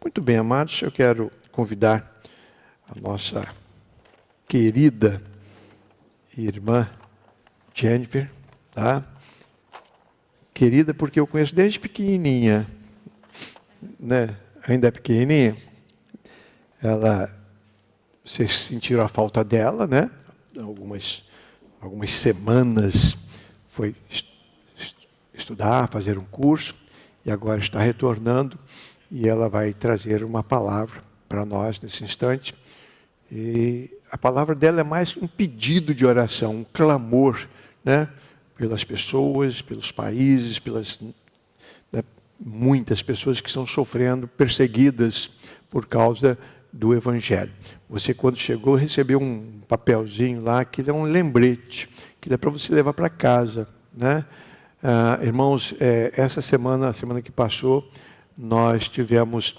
Muito bem, amados, eu quero convidar a nossa querida irmã Jennifer, tá? Querida porque eu conheço desde pequenininha, né? Ainda é pequenininha. Vocês sentiram a falta dela, né? Algumas semanas foi estudar, fazer um curso, e agora está retornando, e ela vai trazer uma palavra para nós nesse instante. E a palavra dela é mais um pedido de oração, um clamor, né? Pelas pessoas, pelos países, pelas muitas pessoas que estão sofrendo, perseguidas por causa do Evangelho. Você, quando chegou, recebeu um papelzinho lá, que é um lembrete, que é para você levar para casa, né? Irmãos, essa semana, a semana que passou, nós tivemos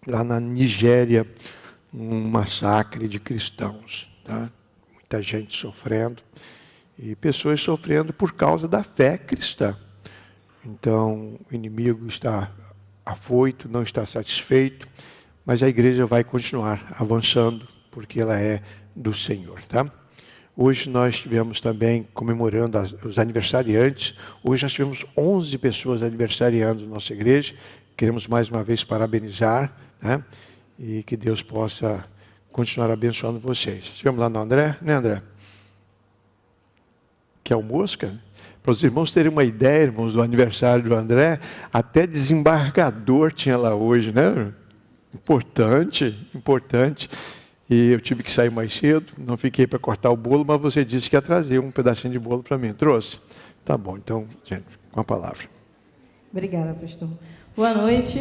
lá na Nigéria um massacre de cristãos, tá? Muita gente sofrendo, e pessoas sofrendo por causa da fé cristã. Então, o inimigo está afoito, não está satisfeito, mas a igreja vai continuar avançando, porque ela é do Senhor, tá? Hoje nós estivemos também comemorando os aniversariantes. Hoje nós tivemos 11 pessoas aniversariando na nossa igreja. Queremos mais uma vez parabenizar, né? E que Deus possa continuar abençoando vocês. Estivemos lá no André, né, André? Que é o Mosca. Para os irmãos terem uma ideia, irmãos, do aniversário do André, até desembargador tinha lá hoje, né? Importante, importante. E eu tive que sair mais cedo, não fiquei para cortar o bolo, mas você disse que ia trazer um pedacinho de bolo para mim. Trouxe? Tá bom, então, gente, com a palavra. Obrigada, pastor. Boa noite.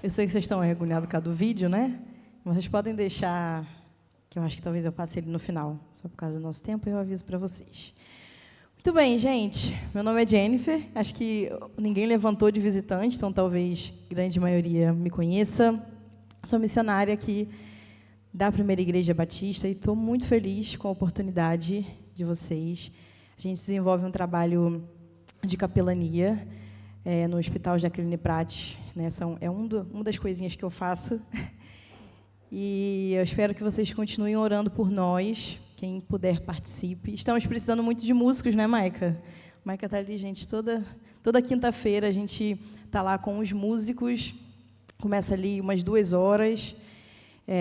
Eu sei que vocês estão agoniados por causa do vídeo, né? Vocês podem deixar, que eu acho que talvez eu passe ele no final, só por causa do nosso tempo, eu aviso para vocês. Muito bem, gente. Meu nome é Jennifer. Acho que ninguém levantou de visitante, então talvez a grande maioria me conheça. Sou missionária aqui da Primeira Igreja Batista e estou muito feliz com a oportunidade de vocês. A gente desenvolve um trabalho de capelania no Hospital Jacqueline Prat, né? Uma das coisinhas que eu faço. E eu espero que vocês continuem orando por nós. Quem puder, participe. Estamos precisando muito de músicos, né, Maica? Maica está ali, gente, toda quinta-feira a gente está lá com os músicos. Começa ali umas 2 horas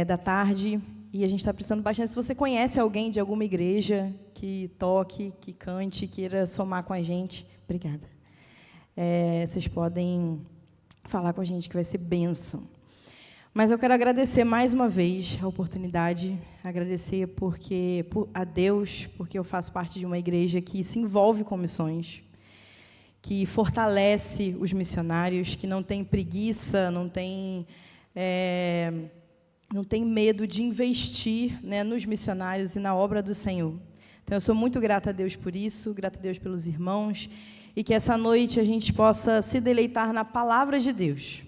da tarde. E a gente está precisando bastante. Se você conhece alguém de alguma igreja que toque, que cante, queira somar com a gente, obrigada. Vocês podem falar com a gente, que vai ser bênção. Mas eu quero agradecer mais uma vez a oportunidade, agradecer a Deus, porque eu faço parte de uma igreja que se envolve com missões, que fortalece os missionários, que não tem preguiça, não tem medo de investir, né, nos missionários e na obra do Senhor. Então, eu sou muito grata a Deus por isso, grata a Deus pelos irmãos, e que essa noite a gente possa se deleitar na palavra de Deus.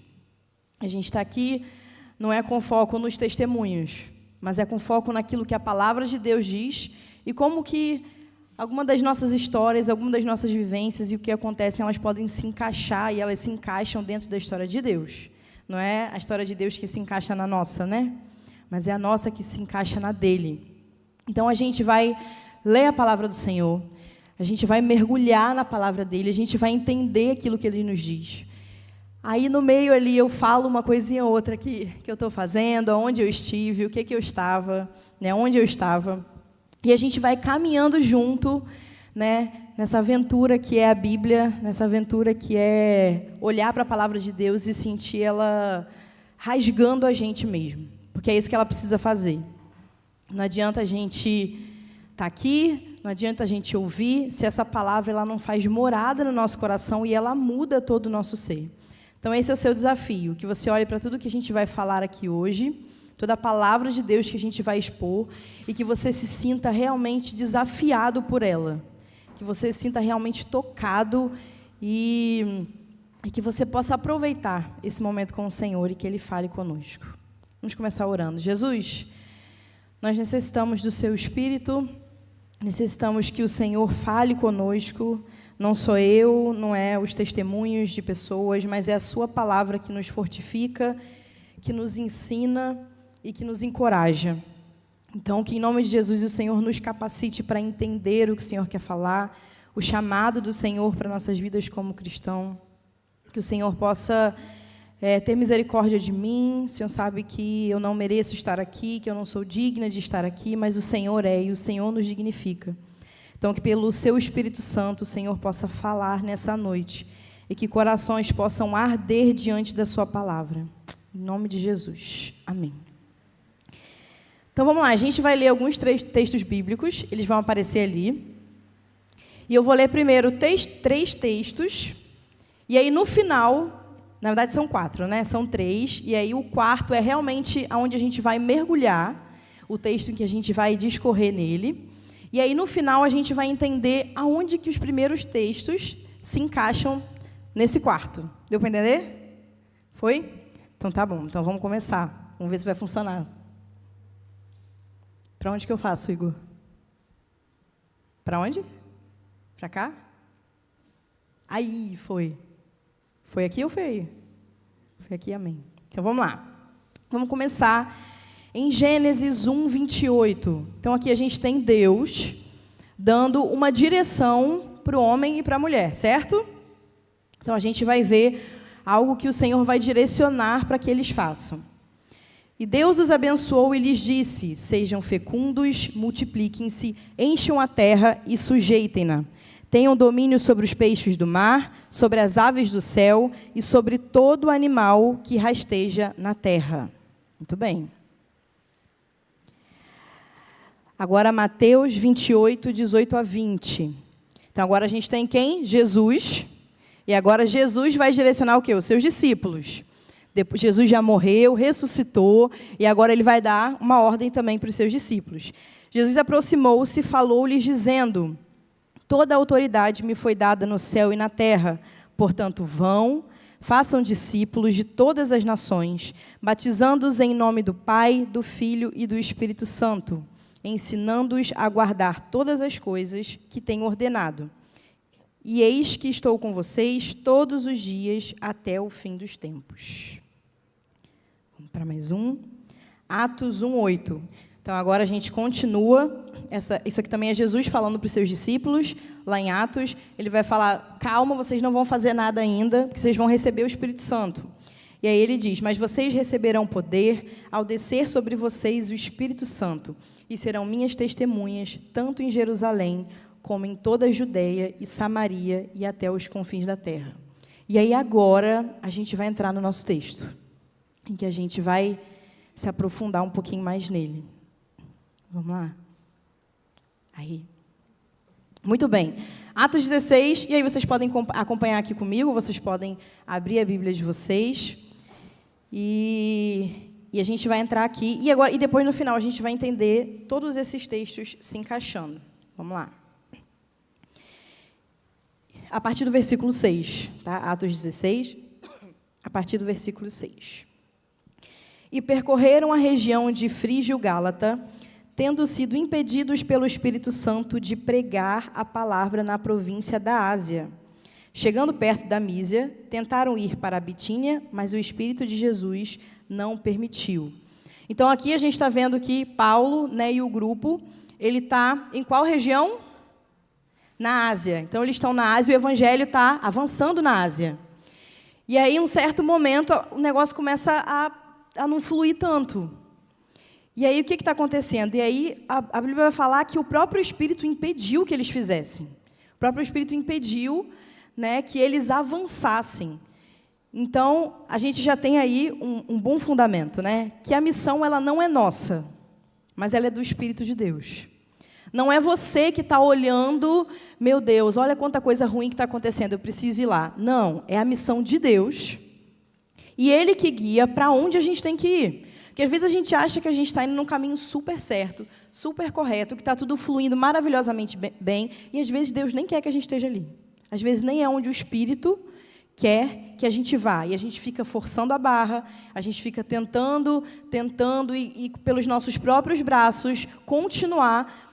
A gente está aqui não é com foco nos testemunhos, mas é com foco naquilo que a palavra de Deus diz e como que alguma das nossas histórias, alguma das nossas vivências e o que acontece, elas podem se encaixar e elas se encaixam dentro da história de Deus. Não é a história de Deus que se encaixa na nossa, né? Mas é a nossa que se encaixa na dele. Então, a gente vai ler a palavra do Senhor, a gente vai mergulhar na palavra dele, a gente vai entender aquilo que ele nos diz. Aí, no meio ali, eu falo uma coisinha ou outra que eu estou fazendo, aonde eu estive, o que eu estava, né, onde eu estava. E a gente vai caminhando junto, né, nessa aventura que é a Bíblia, nessa aventura que é olhar para a palavra de Deus e sentir ela rasgando a gente mesmo. Porque é isso que ela precisa fazer. Não adianta a gente estar aqui, não adianta a gente ouvir, se essa palavra ela não faz morada no nosso coração e ela muda todo o nosso ser. Então, esse é o seu desafio, que você olhe para tudo que a gente vai falar aqui hoje, toda a palavra de Deus que a gente vai expor, e que você se sinta realmente desafiado por ela, que você se sinta realmente tocado e que você possa aproveitar esse momento com o Senhor e que Ele fale conosco. Vamos começar orando. Jesus, nós necessitamos do Seu Espírito, necessitamos que o Senhor fale conosco, Não sou eu, não é os testemunhos de pessoas, mas é a sua palavra que nos fortifica, que nos ensina e que nos encoraja. Então, que em nome de Jesus o Senhor nos capacite para entender o que o Senhor quer falar, o chamado do Senhor para nossas vidas como cristão. Que o Senhor possa ter misericórdia de mim. O Senhor sabe que eu não mereço estar aqui, que eu não sou digna de estar aqui, mas o Senhor é, e o Senhor nos dignifica. Então, que pelo seu Espírito Santo o Senhor possa falar nessa noite e que corações possam arder diante da sua palavra. Em nome de Jesus. Amém. Então, vamos lá. A gente vai ler alguns textos bíblicos. Eles vão aparecer ali. E eu vou ler primeiro 3 textos. E aí, no final, na verdade são 4, né? São 3. E aí, o quarto é realmente onde a gente vai mergulhar, o texto em que a gente vai discorrer nele. E aí, no final, a gente vai entender aonde que os primeiros textos se encaixam nesse quarto. Deu para entender? Foi? Então, tá bom. Então, vamos começar. Vamos ver se vai funcionar. Para onde que eu faço, Igor? Para onde? Para cá? Aí, foi. Foi aqui ou foi aí? Foi aqui, amém. Então, vamos lá. Vamos começar em Gênesis 1, 28. Então, aqui a gente tem Deus dando uma direção para o homem e para a mulher, certo? Então, a gente vai ver algo que o Senhor vai direcionar para que eles façam. E Deus os abençoou e lhes disse: sejam fecundos, multipliquem-se, encham a terra e sujeitem-na. Tenham domínio sobre os peixes do mar, sobre as aves do céu e sobre todo animal que rasteja na terra. Muito bem. Agora, Mateus 28, 18 a 20. Então, agora a gente tem quem? Jesus. E agora Jesus vai direcionar o quê? Os seus discípulos. Depois, Jesus já morreu, ressuscitou, e agora ele vai dar uma ordem também para os seus discípulos. Jesus aproximou-se e falou-lhes, dizendo: toda a autoridade me foi dada no céu e na terra. Portanto, vão, façam discípulos de todas as nações, batizando-os em nome do Pai, do Filho e do Espírito Santo, ensinando-os a guardar todas as coisas que tenho ordenado. E eis que estou com vocês todos os dias até o fim dos tempos. Vamos para mais um. Atos 1, 8. Então, agora a gente continua. Isso aqui também é Jesus falando para os seus discípulos, lá em Atos. Ele vai falar: calma, vocês não vão fazer nada ainda, porque vocês vão receber o Espírito Santo. E aí ele diz: mas vocês receberão poder ao descer sobre vocês o Espírito Santo, e serão minhas testemunhas, tanto em Jerusalém, como em toda a Judeia e Samaria e até os confins da terra. E aí agora a gente vai entrar no nosso texto, em que a gente vai se aprofundar um pouquinho mais nele. Vamos lá? Aí. Muito bem. Atos 16, e aí vocês podem acompanhar aqui comigo, vocês podem abrir a Bíblia de vocês. E a gente vai entrar aqui, e depois no final a gente vai entender todos esses textos se encaixando. Vamos lá. A partir do versículo 6, tá? Atos 16, a partir do versículo 6. E percorreram a região de Frígia e Gálata, tendo sido impedidos pelo Espírito Santo de pregar a palavra na província da Ásia. Chegando perto da Mísia, tentaram ir para a Bitínia, mas o Espírito de Jesus não permitiu. Então, aqui a gente está vendo que Paulo, né, e o grupo, ele está em qual região? Na Ásia. Então, eles estão na Ásia e o Evangelho está avançando na Ásia. E aí, em um certo momento, o negócio começa a não fluir tanto. E aí, o que está acontecendo? E aí, a Bíblia vai falar que o próprio Espírito impediu que eles fizessem. O próprio Espírito impediu, né, que eles avançassem. Então, a gente já tem aí um bom fundamento, né? Que a missão ela não é nossa, mas ela é do Espírito de Deus. Não é você que está olhando, meu Deus, olha quanta coisa ruim que está acontecendo, eu preciso ir lá. Não, é a missão de Deus. E Ele que guia para onde a gente tem que ir. Porque às vezes a gente acha que a gente está indo num caminho super certo, super correto, que está tudo fluindo maravilhosamente bem, e às vezes Deus nem quer que a gente esteja ali. Às vezes nem é onde o Espírito quer que a gente vá, e a gente fica forçando a barra, a gente fica tentando e pelos nossos próprios braços continuar,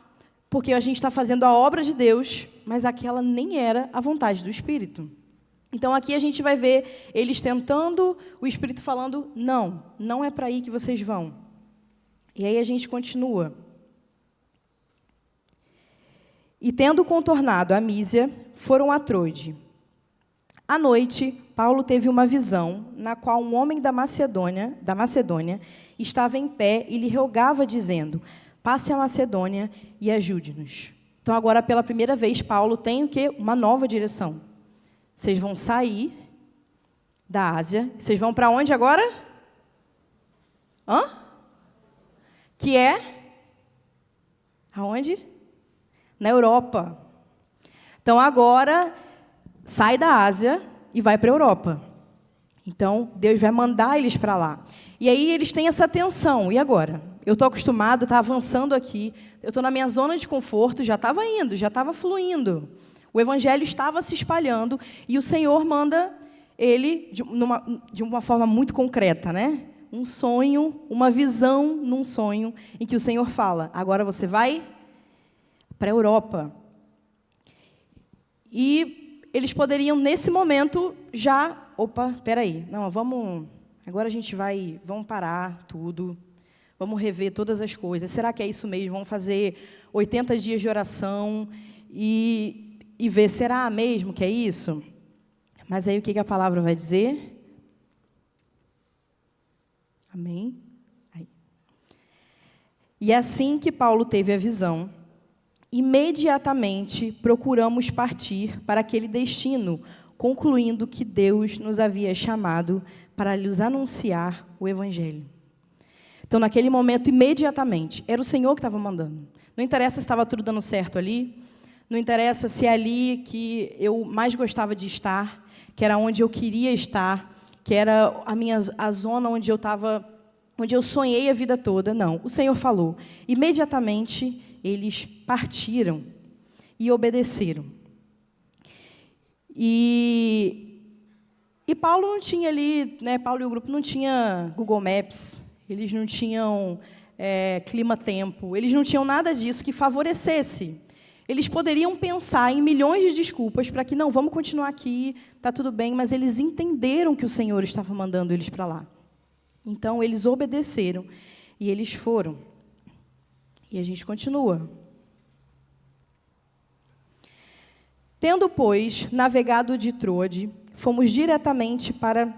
porque a gente está fazendo a obra de Deus, mas aquela nem era a vontade do Espírito. Então, aqui a gente vai ver eles tentando, o Espírito falando, não, não é para aí que vocês vão. E aí a gente continua. E tendo contornado a Mísia, foram a Troade. À noite, Paulo teve uma visão, na qual um homem da Macedônia estava em pé e lhe rogava, dizendo, passe a Macedônia e ajude-nos. Então, agora, pela primeira vez, Paulo tem o quê? Uma nova direção. Vocês vão sair da Ásia. Vocês vão para onde agora? Que é? Aonde? Na Europa. Então, agora, sai da Ásia e vai para a Europa. Então, Deus vai mandar eles para lá. E aí, eles têm essa tensão. E agora? Eu estou acostumado, está avançando aqui. Eu estou na minha zona de conforto, já estava indo, já estava fluindo. O Evangelho estava se espalhando e o Senhor manda ele de uma forma muito concreta, né? Um sonho, uma visão num sonho, em que o Senhor fala, agora você vai para a Europa. E eles poderiam, nesse momento, já... Opa, peraí, não, agora vamos parar tudo, vamos rever todas as coisas. Será que é isso mesmo? Vamos fazer 80 dias de oração e ver, será mesmo que é isso? Mas aí o que a palavra vai dizer? Amém? Aí. E assim que Paulo teve a visão, imediatamente procuramos partir para aquele destino, concluindo que Deus nos havia chamado para lhes anunciar o Evangelho. Então, naquele momento, imediatamente, era o Senhor que estava mandando. Não interessa se estava tudo dando certo ali, não interessa se é ali que eu mais gostava de estar, que era onde eu queria estar, que era a zona onde eu sonhei a vida toda. Não, o Senhor falou. Imediatamente, eles partiram e obedeceram. E Paulo não tinha ali, né, Paulo e o grupo não tinha Google Maps, eles não tinham clima-tempo, eles não tinham nada disso que favorecesse. Eles poderiam pensar em milhões de desculpas para que, não, vamos continuar aqui, está tudo bem, mas eles entenderam que o Senhor estava mandando eles para lá. Então, eles obedeceram e eles foram. E a gente continua. Tendo, pois, navegado de Troade, fomos diretamente para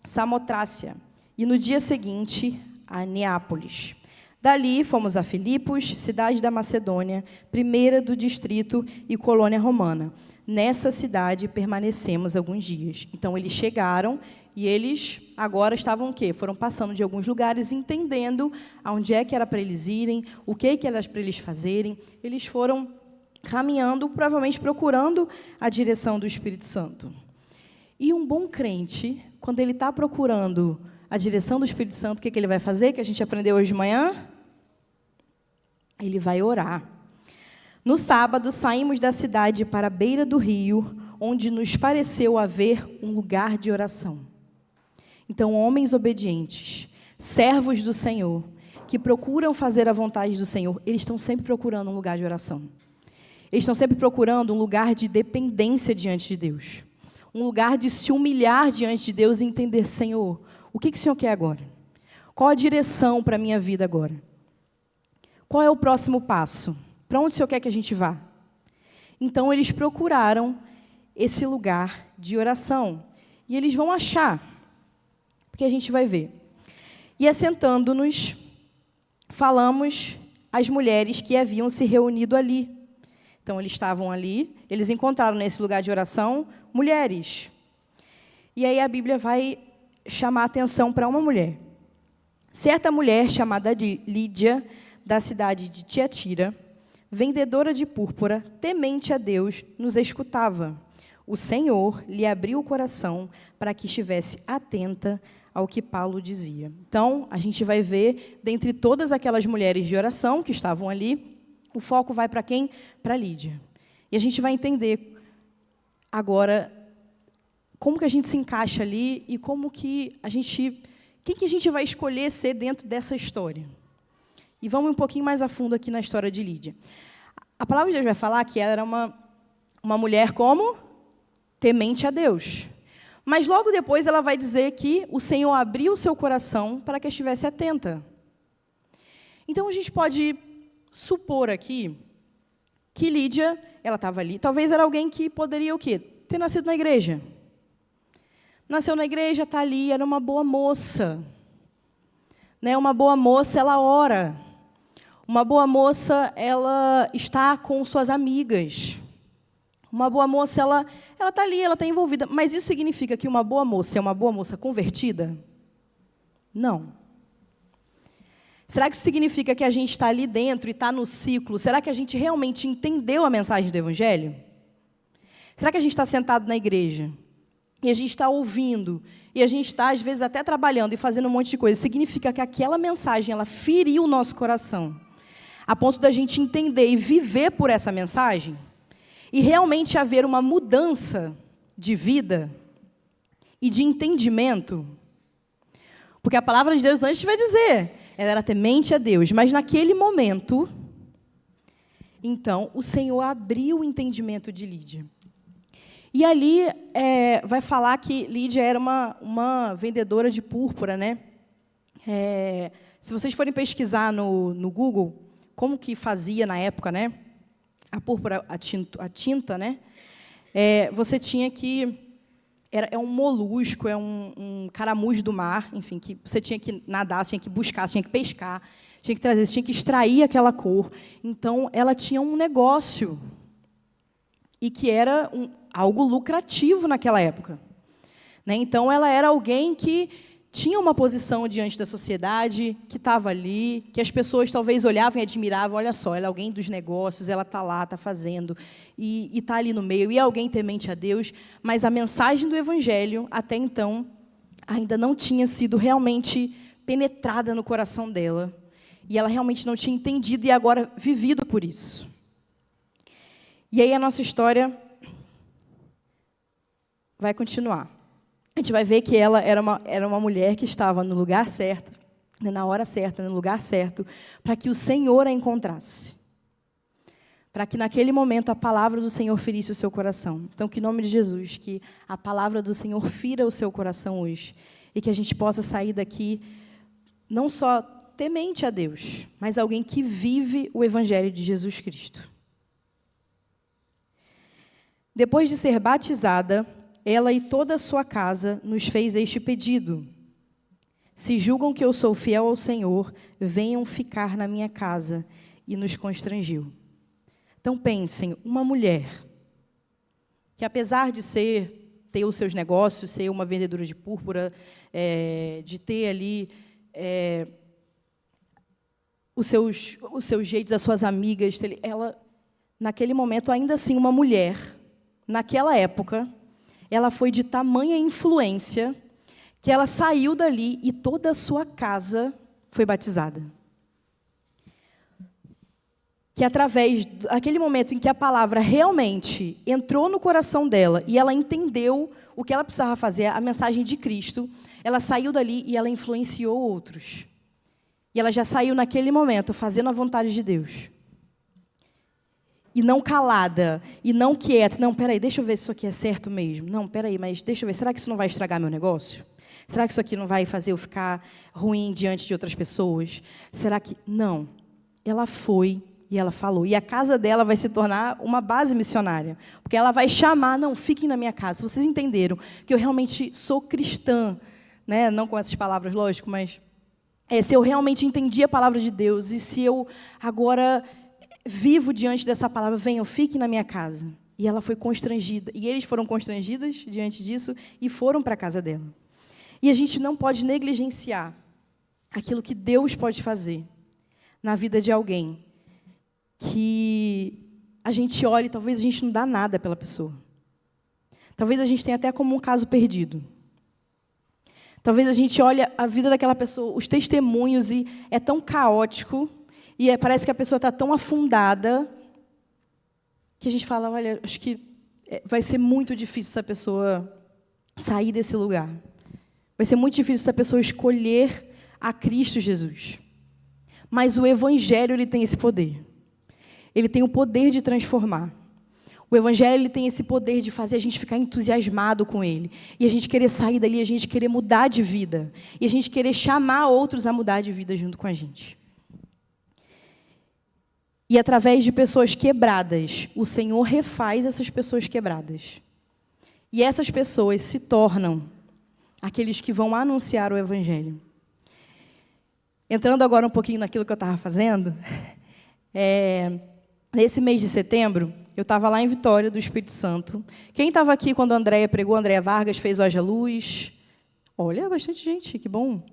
Samotrácia, e no dia seguinte, a Neápolis. Dali, fomos a Filipos, cidade da Macedônia, primeira do distrito e colônia romana. Nessa cidade, permanecemos alguns dias. Então, eles chegaram e eles agora estavam o quê? Foram passando de alguns lugares, entendendo aonde é que era para eles irem, o que era para eles fazerem. Eles foram caminhando, provavelmente procurando a direção do Espírito Santo. E um bom crente, quando ele está procurando a direção do Espírito Santo, o que ele vai fazer, que a gente aprendeu hoje de manhã? Ele vai orar. No sábado, saímos da cidade para a beira do rio, onde nos pareceu haver um lugar de oração. Então, homens obedientes, servos do Senhor, que procuram fazer a vontade do Senhor, eles estão sempre procurando um lugar de oração. Eles estão sempre procurando um lugar de dependência diante de Deus. Um lugar de se humilhar diante de Deus e entender, Senhor, o que o Senhor quer agora? Qual a direção para a minha vida agora? Qual é o próximo passo? Para onde o Senhor quer que a gente vá? Então, eles procuraram esse lugar de oração. E eles vão achar, porque a gente vai ver. E assentando-nos, falamos às mulheres que haviam se reunido ali. Então, eles estavam ali, eles encontraram nesse lugar de oração mulheres. E aí a Bíblia vai chamar a atenção para uma mulher. Certa mulher chamada Lídia, da cidade de Tiatira, vendedora de púrpura, temente a Deus, nos escutava. O Senhor lhe abriu o coração para que estivesse atenta ao que Paulo dizia. Então, a gente vai ver, dentre todas aquelas mulheres de oração que estavam ali, o foco vai para quem? Para Lídia. E a gente vai entender agora como que a gente se encaixa ali e como que quem que a gente vai escolher ser dentro dessa história. E vamos um pouquinho mais a fundo aqui na história de Lídia. A palavra de Deus vai falar que ela era uma Uma mulher como? Temente a Deus. Mas logo depois ela vai dizer que o Senhor abriu o seu coração para que estivesse atenta. Então a gente pode supor aqui que Lídia, ela estava ali, talvez era alguém que poderia o quê? Ter nascido na igreja. Nasceu na igreja, está ali, era uma boa moça. Né? Uma boa moça, ela ora. Uma boa moça, ela está com suas amigas. Uma boa moça, ela está ali, ela está envolvida. Mas isso significa que uma boa moça é uma boa moça convertida? Não. Será que isso significa que a gente está ali dentro e está no ciclo? Será que a gente realmente entendeu a mensagem do Evangelho? Será que a gente está sentado na igreja e a gente está ouvindo e a gente está, às vezes, até trabalhando e fazendo um monte de coisa? Significa que aquela mensagem, ela feriu o nosso coração, a ponto da gente entender e viver por essa mensagem? E realmente haver uma mudança de vida e de entendimento? Porque a palavra de Deus antes vai dizer, ela era temente a Deus, mas naquele momento, então, o Senhor abriu o entendimento de Lídia. E ali vai falar que Lídia era uma vendedora de púrpura, né? Se vocês forem pesquisar no Google, como que fazia na época, né? A púrpura, a tinta, né? Você tinha que... É um molusco, é um caramujo do mar, enfim, que você tinha que nadar, você tinha que buscar, você tinha que pescar, tinha que trazer, você tinha que extrair aquela cor. Então, ela tinha um negócio, e que era algo lucrativo naquela época. Né? Então, ela era alguém que tinha uma posição diante da sociedade, que estava ali, que as pessoas talvez olhavam e admiravam, olha só, ela é alguém dos negócios, ela está lá, está fazendo, e está ali no meio, e é alguém temente a Deus, mas a mensagem do Evangelho, até então, ainda não tinha sido realmente penetrada no coração dela, e ela realmente não tinha entendido e agora vivido por isso. E aí a nossa história vai continuar. A gente vai ver que ela era uma mulher que estava no lugar certo, na hora certa, no lugar certo, para que o Senhor a encontrasse. Para que naquele momento a palavra do Senhor ferisse o seu coração. Então, que em nome de Jesus, que a palavra do Senhor fira o seu coração hoje. E que a gente possa sair daqui não só temente a Deus, mas alguém que vive o Evangelho de Jesus Cristo. Depois de ser batizada, ela e toda a sua casa nos fez este pedido: se julgam que eu sou fiel ao Senhor, venham ficar na minha casa. E nos constrangiu. Então pensem, uma mulher que apesar de ter os seus negócios, ser uma vendedora de púrpura, de ter ali os seus jeitos, as suas amigas, ela, naquele momento, ainda assim, uma mulher, naquela época, ela foi de tamanha influência que ela saiu dali e toda a sua casa foi batizada. Que através daquele momento em que a palavra realmente entrou no coração dela e ela entendeu o que ela precisava fazer, a mensagem de Cristo, ela saiu dali e ela influenciou outros. E ela já saiu naquele momento fazendo a vontade de Deus. E não calada, e não quieta. Não, peraí, deixa eu ver se isso aqui é certo mesmo. Não, peraí, mas deixa eu ver, será que isso não vai estragar meu negócio? Será que isso aqui não vai fazer eu ficar ruim diante de outras pessoas? Será que... Não. Ela foi e ela falou. E a casa dela vai se tornar uma base missionária. Porque ela vai chamar, não, fiquem na minha casa. Vocês entenderam que eu realmente sou cristã. Né? Não com essas palavras, lógico, mas... se eu realmente entendi a palavra de Deus e se eu agora... vivo diante dessa palavra, venham, fiquem na minha casa. E ela foi constrangida. E eles foram constrangidos diante disso e foram para a casa dela. E a gente não pode negligenciar aquilo que Deus pode fazer na vida de alguém que a gente olha e talvez a gente não dá nada pela pessoa. Talvez a gente tenha até como um caso perdido. Talvez a gente olhe a vida daquela pessoa, os testemunhos, e é tão caótico, e parece que a pessoa está tão afundada, que a gente fala, olha, acho que vai ser muito difícil essa pessoa sair desse lugar. Vai ser muito difícil essa pessoa escolher a Cristo Jesus. Mas o Evangelho, ele tem esse poder. Ele tem o poder de transformar. O Evangelho ele tem esse poder de fazer a gente ficar entusiasmado com ele. E a gente querer sair dali, a gente querer mudar de vida. E a gente querer chamar outros a mudar de vida junto com a gente. E através de pessoas quebradas, o Senhor refaz essas pessoas quebradas. E essas pessoas se tornam aqueles que vão anunciar o Evangelho. Entrando agora um pouquinho naquilo que eu estava fazendo, nesse mês de setembro, eu estava lá em Vitória, do Espírito Santo. Quem estava aqui quando a Andréia pregou? A Andréia Vargas fez Hoje a Luz. Olha, bastante gente, que bom.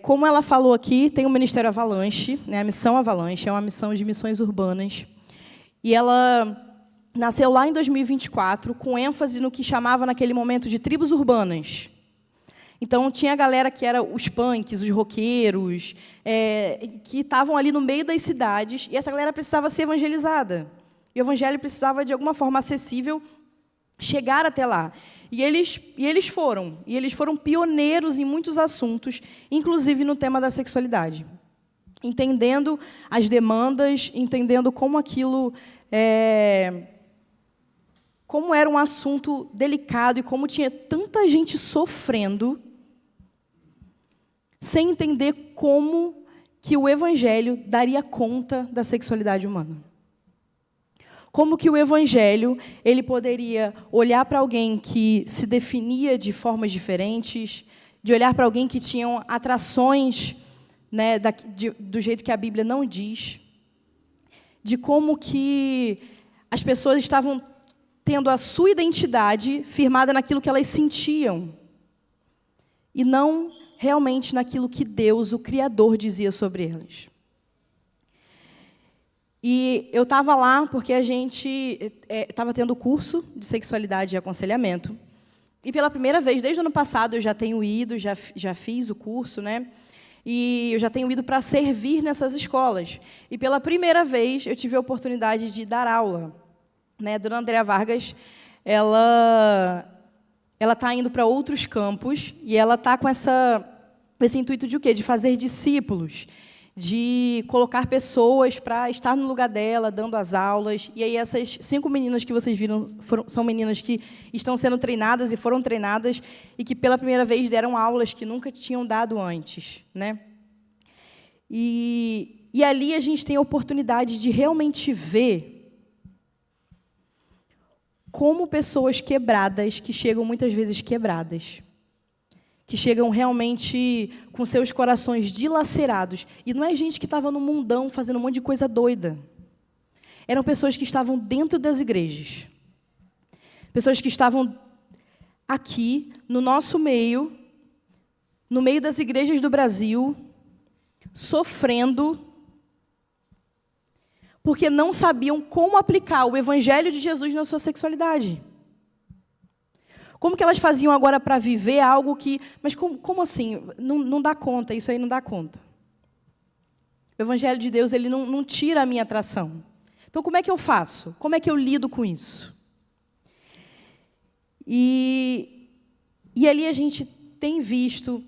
Como ela falou aqui, tem o Ministério Avalanche, né, a Missão Avalanche, é uma missão de missões urbanas. E ela nasceu lá em 2024, com ênfase no que chamava naquele momento de tribos urbanas. Então, tinha a galera que era os punks, os roqueiros, que estavam ali no meio das cidades, e essa galera precisava ser evangelizada. E o evangelho precisava, de alguma forma acessível, chegar até lá. E eles foram pioneiros em muitos assuntos, inclusive no tema da sexualidade. Entendendo as demandas, entendendo como aquilo como era um assunto delicado e como tinha tanta gente sofrendo, sem entender como que o Evangelho daria conta da sexualidade humana. Como que o Evangelho ele poderia olhar para alguém que se definia de formas diferentes, de olhar para alguém que tinha atrações, né, do jeito que a Bíblia não diz, de como que as pessoas estavam tendo a sua identidade firmada naquilo que elas sentiam, e não realmente naquilo que Deus, o Criador, dizia sobre elas. E eu estava lá porque a gente estava tendo curso de sexualidade e aconselhamento, e pela primeira vez, desde o ano passado, eu já tenho ido, já fiz o curso, né? E eu já tenho ido para servir nessas escolas. E pela primeira vez, eu tive a oportunidade de dar aula. Né, a dona Andréia Vargas, ela está indo para outros campos e ela está com esse intuito de o quê? De fazer discípulos, de colocar pessoas para estar no lugar dela, dando as aulas. E aí essas 5 meninas que vocês viram são meninas que estão sendo treinadas e foram treinadas e que pela primeira vez deram aulas que nunca tinham dado antes. Né? E ali a gente tem a oportunidade de realmente ver como pessoas quebradas, que chegam muitas vezes quebradas, que chegam realmente com seus corações dilacerados. E não é gente que estava no mundão fazendo um monte de coisa doida. Eram pessoas que estavam dentro das igrejas. Pessoas que estavam aqui, no nosso meio, no meio das igrejas do Brasil, sofrendo, porque não sabiam como aplicar o Evangelho de Jesus na sua sexualidade. Como que elas faziam agora para viver algo que... Mas como assim? Não dá conta, isso aí não dá conta. O Evangelho de Deus ele não tira a minha atração. Então, como é que eu faço? Como é que eu lido com isso? E ali a gente tem visto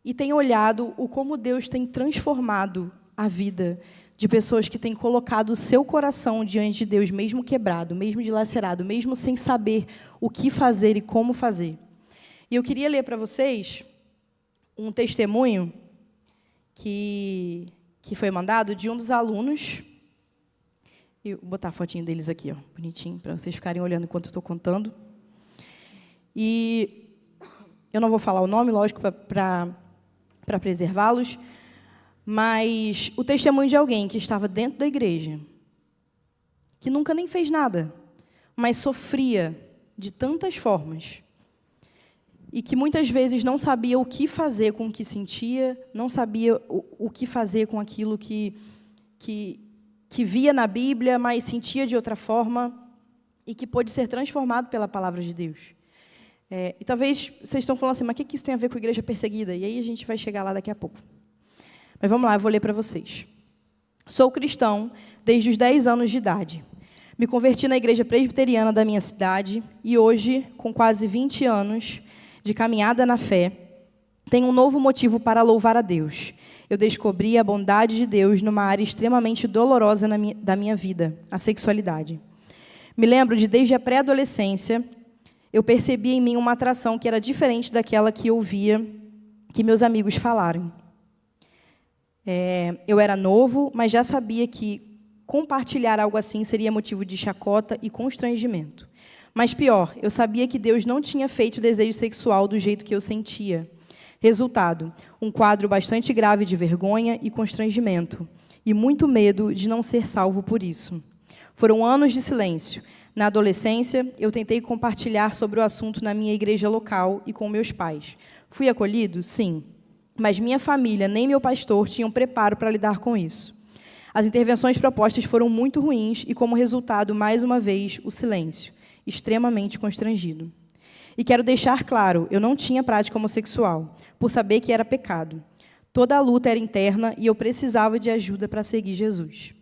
e tem olhado o como Deus tem transformado a vida de pessoas que têm colocado o seu coração diante de Deus, mesmo quebrado, mesmo dilacerado, mesmo sem saber o que fazer e como fazer. E eu queria ler para vocês um testemunho que foi mandado de um dos alunos. E vou botar a fotinho deles aqui, ó, bonitinho, para vocês ficarem olhando enquanto eu estou contando. E eu não vou falar o nome, lógico, para preservá-los, mas o testemunho de alguém que estava dentro da igreja, que nunca nem fez nada, mas sofria de tantas formas, e que muitas vezes não sabia o que fazer com o que sentia, não sabia o que fazer com aquilo que via na Bíblia, mas sentia de outra forma, e que pôde ser transformado pela palavra de Deus. E talvez vocês estão falando assim, mas o que isso tem a ver com a igreja perseguida? E aí a gente vai chegar lá daqui a pouco. Mas vamos lá, eu vou ler para vocês. Sou cristão desde os 10 anos de idade. Me converti na igreja presbiteriana da minha cidade e hoje, com quase 20 anos de caminhada na fé, tenho um novo motivo para louvar a Deus. Eu descobri a bondade de Deus numa área extremamente dolorosa da minha vida, a sexualidade. Me lembro de, desde a pré-adolescência, eu percebi em mim uma atração que era diferente daquela que eu ouvia que meus amigos falarem. Eu era novo, mas já sabia que compartilhar algo assim seria motivo de chacota e constrangimento. Mas pior, eu sabia que Deus não tinha feito o desejo sexual do jeito que eu sentia. Resultado, um quadro bastante grave de vergonha e constrangimento, e muito medo de não ser salvo por isso. Foram anos de silêncio. Na adolescência, eu tentei compartilhar sobre o assunto na minha igreja local e com meus pais. Fui acolhido? Sim. Mas minha família, nem meu pastor, tinham preparo para lidar com isso. As intervenções propostas foram muito ruins e, como resultado, mais uma vez, o silêncio, extremamente constrangido. E quero deixar claro, eu não tinha prática homossexual, por saber que era pecado. Toda a luta era interna e eu precisava de ajuda para seguir Jesus.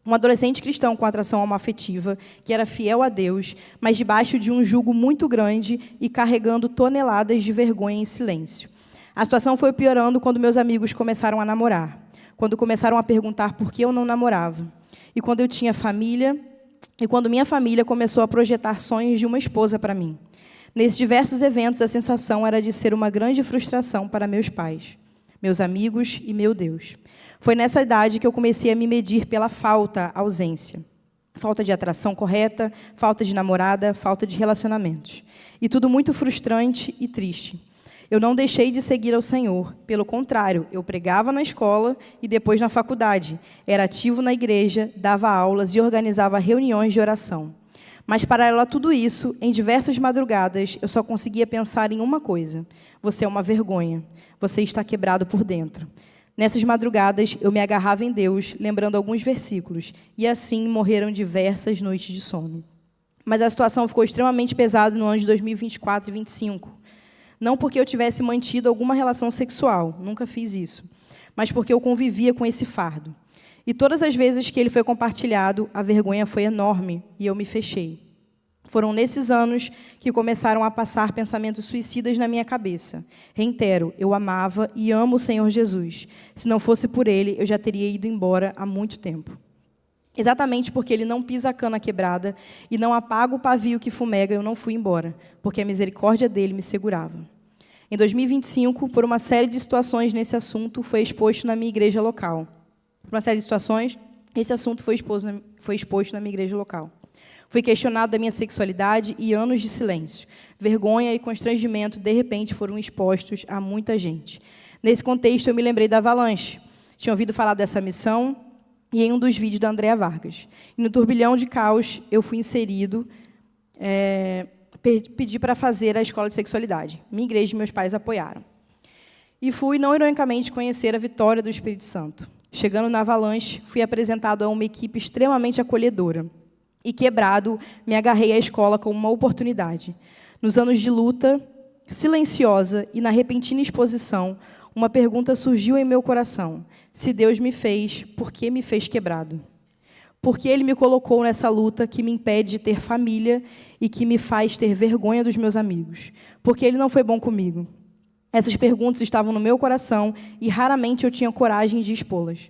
Um adolescente cristão com atração homoafetiva, que era fiel a Deus, mas debaixo de um jugo muito grande e carregando toneladas de vergonha em silêncio. A situação foi piorando quando meus amigos começaram a namorar, quando começaram a perguntar por que eu não namorava, e quando eu tinha família, e quando minha família começou a projetar sonhos de uma esposa para mim. Nesses diversos eventos, a sensação era de ser uma grande frustração para meus pais, meus amigos e meu Deus. Foi nessa idade que eu comecei a me medir pela ausência. Falta de atração correta, falta de namorada, falta de relacionamentos. E tudo muito frustrante e triste. Eu não deixei de seguir ao Senhor. Pelo contrário, eu pregava na escola e depois na faculdade. Era ativo na igreja, dava aulas e organizava reuniões de oração. Mas, paralelo a tudo isso, em diversas madrugadas, eu só conseguia pensar em uma coisa. Você é uma vergonha. Você está quebrado por dentro. Nessas madrugadas, eu me agarrava em Deus, lembrando alguns versículos. E assim morreram diversas noites de sono. Mas a situação ficou extremamente pesada no ano de 2024 e 2025. Não porque eu tivesse mantido alguma relação sexual, nunca fiz isso. Mas porque eu convivia com esse fardo. E todas as vezes que ele foi compartilhado, a vergonha foi enorme e eu me fechei. Foram nesses anos que começaram a passar pensamentos suicidas na minha cabeça. Reitero, eu amava e amo o Senhor Jesus. Se não fosse por Ele, eu já teria ido embora há muito tempo. Exatamente porque Ele não pisa a cana quebrada e não apaga o pavio que fumega, eu não fui embora, porque a misericórdia dEle me segurava. Em 2025, por uma série de situações nesse assunto, foi exposto na minha igreja local. Por uma série de situações, esse assunto foi exposto na minha igreja local. Fui questionado da minha sexualidade e anos de silêncio. Vergonha e constrangimento, de repente, foram expostos a muita gente. Nesse contexto, eu me lembrei da Avalanche. Tinha ouvido falar dessa missão e em um dos vídeos da Andréa Vargas. E no turbilhão de caos, eu fui inserido, pedi para fazer a escola de sexualidade. Minha igreja e meus pais apoiaram. E fui, não ironicamente, conhecer a vitória do Espírito Santo. Chegando na Avalanche, fui apresentado a uma equipe extremamente acolhedora. E quebrado, me agarrei à escola como uma oportunidade. Nos anos de luta, silenciosa e na repentina exposição, uma pergunta surgiu em meu coração. Se Deus me fez, por que me fez quebrado? Por que Ele me colocou nessa luta que me impede de ter família e que me faz ter vergonha dos meus amigos? Por que Ele não foi bom comigo? Essas perguntas estavam no meu coração e raramente eu tinha coragem de expô-las,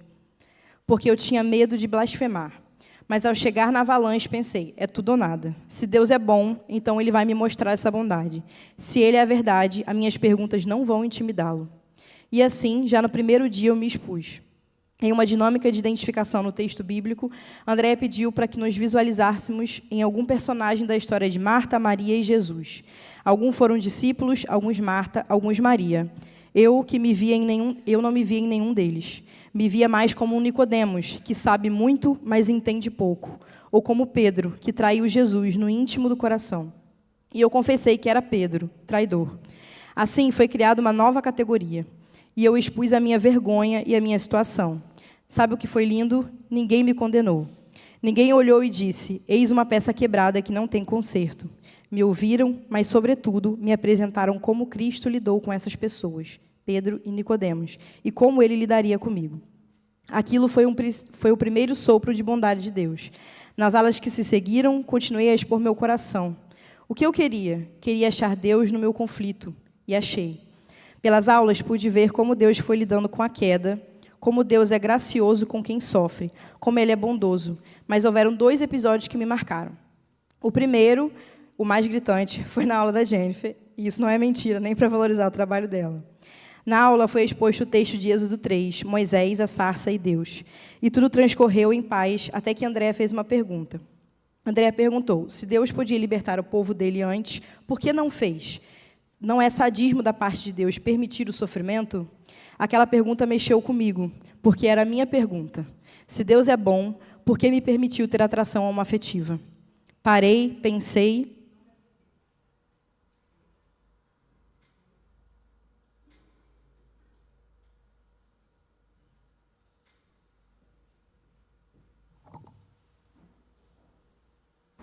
porque eu tinha medo de blasfemar. Mas ao chegar na Avalanche, pensei, é tudo ou nada. Se Deus é bom, então Ele vai me mostrar essa bondade. Se Ele é a verdade, as minhas perguntas não vão intimidá-lo. E assim, já no primeiro dia, eu me expus. Em uma dinâmica de identificação no texto bíblico, Andréa pediu para que nos visualizássemos em algum personagem da história de Marta, Maria e Jesus. Alguns foram discípulos, alguns Marta, alguns Maria. Eu não me via em nenhum deles. Me via mais como um Nicodemos, que sabe muito, mas entende pouco. Ou como Pedro, que traiu Jesus no íntimo do coração. E eu confessei que era Pedro, traidor. Assim, foi criada uma nova categoria. E eu expus a minha vergonha e a minha situação. Sabe o que foi lindo? Ninguém me condenou. Ninguém olhou e disse, eis uma peça quebrada que não tem conserto. Me ouviram, mas, sobretudo, me apresentaram como Cristo lidou com essas pessoas, Pedro e Nicodemos, e como Ele lidaria comigo. Aquilo foi o primeiro sopro de bondade de Deus. Nas aulas que se seguiram, continuei a expor meu coração. O que eu queria? Queria achar Deus no meu conflito, e achei. Pelas aulas, pude ver como Deus foi lidando com a queda, como Deus é gracioso com quem sofre, como Ele é bondoso. Mas houveram 2 episódios que me marcaram. O primeiro, o mais gritante, foi na aula da Jennifer, e isso não é mentira, nem para valorizar o trabalho dela. Na aula foi exposto o texto de Êxodo 3, Moisés, a sarça e Deus. E tudo transcorreu em paz, até que Andréa fez uma pergunta. Andréa perguntou, se Deus podia libertar o povo dele antes, por que não fez? Não é sadismo da parte de Deus permitir o sofrimento? Aquela pergunta mexeu comigo, porque era a minha pergunta. Se Deus é bom, por que me permitiu ter atração homoafetiva? Parei, pensei.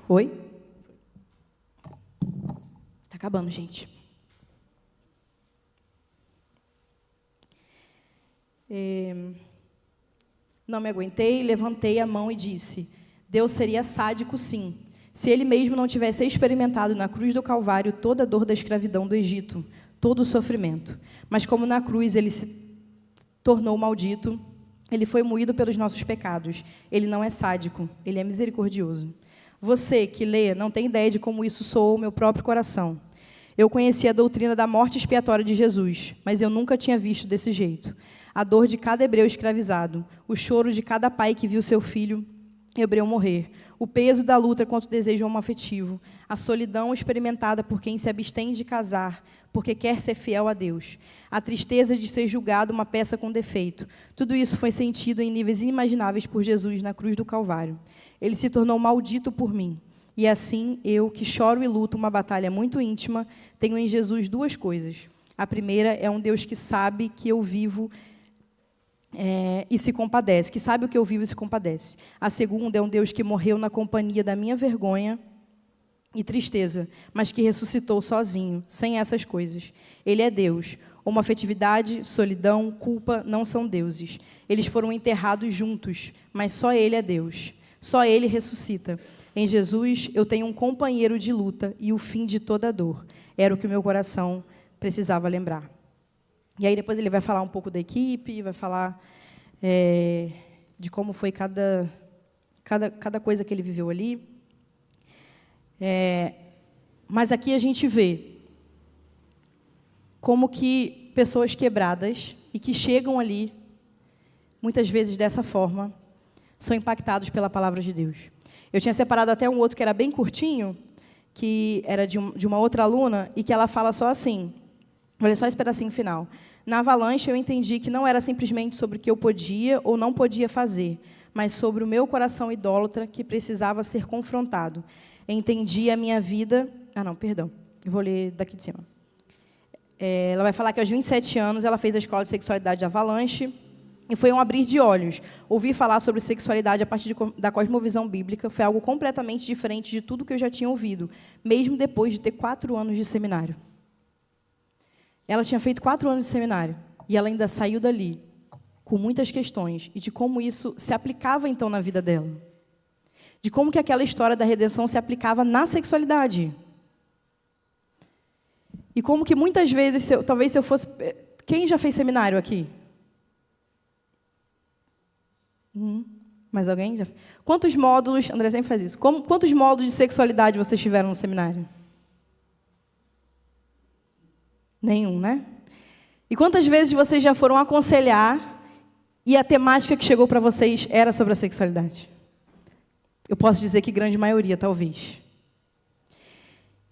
Oi? Tá acabando, gente. Não me aguentei, levantei a mão e disse, Deus seria sádico, sim, se Ele mesmo não tivesse experimentado na cruz do Calvário toda a dor da escravidão do Egito, todo o sofrimento. Mas como na cruz Ele se tornou maldito, Ele foi moído pelos nossos pecados. Ele não é sádico, Ele é misericordioso. Você que lê não tem ideia de como isso soou o meu próprio coração. Eu conhecia a doutrina da morte expiatória de Jesus, mas eu nunca tinha visto desse jeito. A dor de cada hebreu escravizado, o choro de cada pai que viu seu filho hebreu morrer, o peso da luta contra o desejo homoafetivo, a solidão experimentada por quem se abstém de casar, porque quer ser fiel a Deus, a tristeza de ser julgado uma peça com defeito. Tudo isso foi sentido em níveis inimagináveis por Jesus na cruz do Calvário. Ele se tornou maldito por mim. E assim, eu, que choro e luto uma batalha muito íntima, tenho em Jesus 2 coisas. A primeira é um Deus que sabe que eu vivo e se compadece, que sabe o que eu vivo e se compadece. A segunda é um Deus que morreu na companhia da minha vergonha e tristeza, mas que ressuscitou sozinho, sem essas coisas. Ele é Deus. Homoafetividade, solidão, culpa não são deuses. Eles foram enterrados juntos, mas só Ele é Deus. Só Ele ressuscita. Em Jesus, eu tenho um companheiro de luta e o fim de toda dor. Era o que o meu coração precisava lembrar. E aí depois ele vai falar um pouco da equipe, vai falar de como foi cada coisa que ele viveu ali. Mas aqui a gente vê como que pessoas quebradas e que chegam ali, muitas vezes dessa forma, são impactados pela palavra de Deus. Eu tinha separado até um outro que era bem curtinho, que era de uma outra aluna, e que ela fala só assim, olha só esse pedacinho final. Na avalanche, eu entendi que não era simplesmente sobre o que eu podia ou não podia fazer, mas sobre o meu coração idólatra que precisava ser confrontado. Entendi a minha vida... eu vou ler daqui de cima. Ela vai falar que aos 27 anos ela fez a escola de sexualidade de Avalanche, e foi um abrir de olhos. Ouvir falar sobre sexualidade a partir da cosmovisão bíblica foi algo completamente diferente de tudo que eu já tinha ouvido, mesmo depois de ter 4 anos de seminário. Ela tinha feito 4 anos de seminário, e ela ainda saiu dali com muitas questões, e de como isso se aplicava, então, na vida dela. De como que aquela história da redenção se aplicava na sexualidade. E como que muitas vezes, talvez se eu fosse... Quem já fez seminário aqui? Mais alguém? Quantos módulos... André sempre faz isso. Quantos módulos de sexualidade vocês tiveram no seminário? Nenhum, né? E quantas vezes vocês já foram aconselhar e a temática que chegou para vocês era sobre a sexualidade? Eu posso dizer que grande maioria, talvez.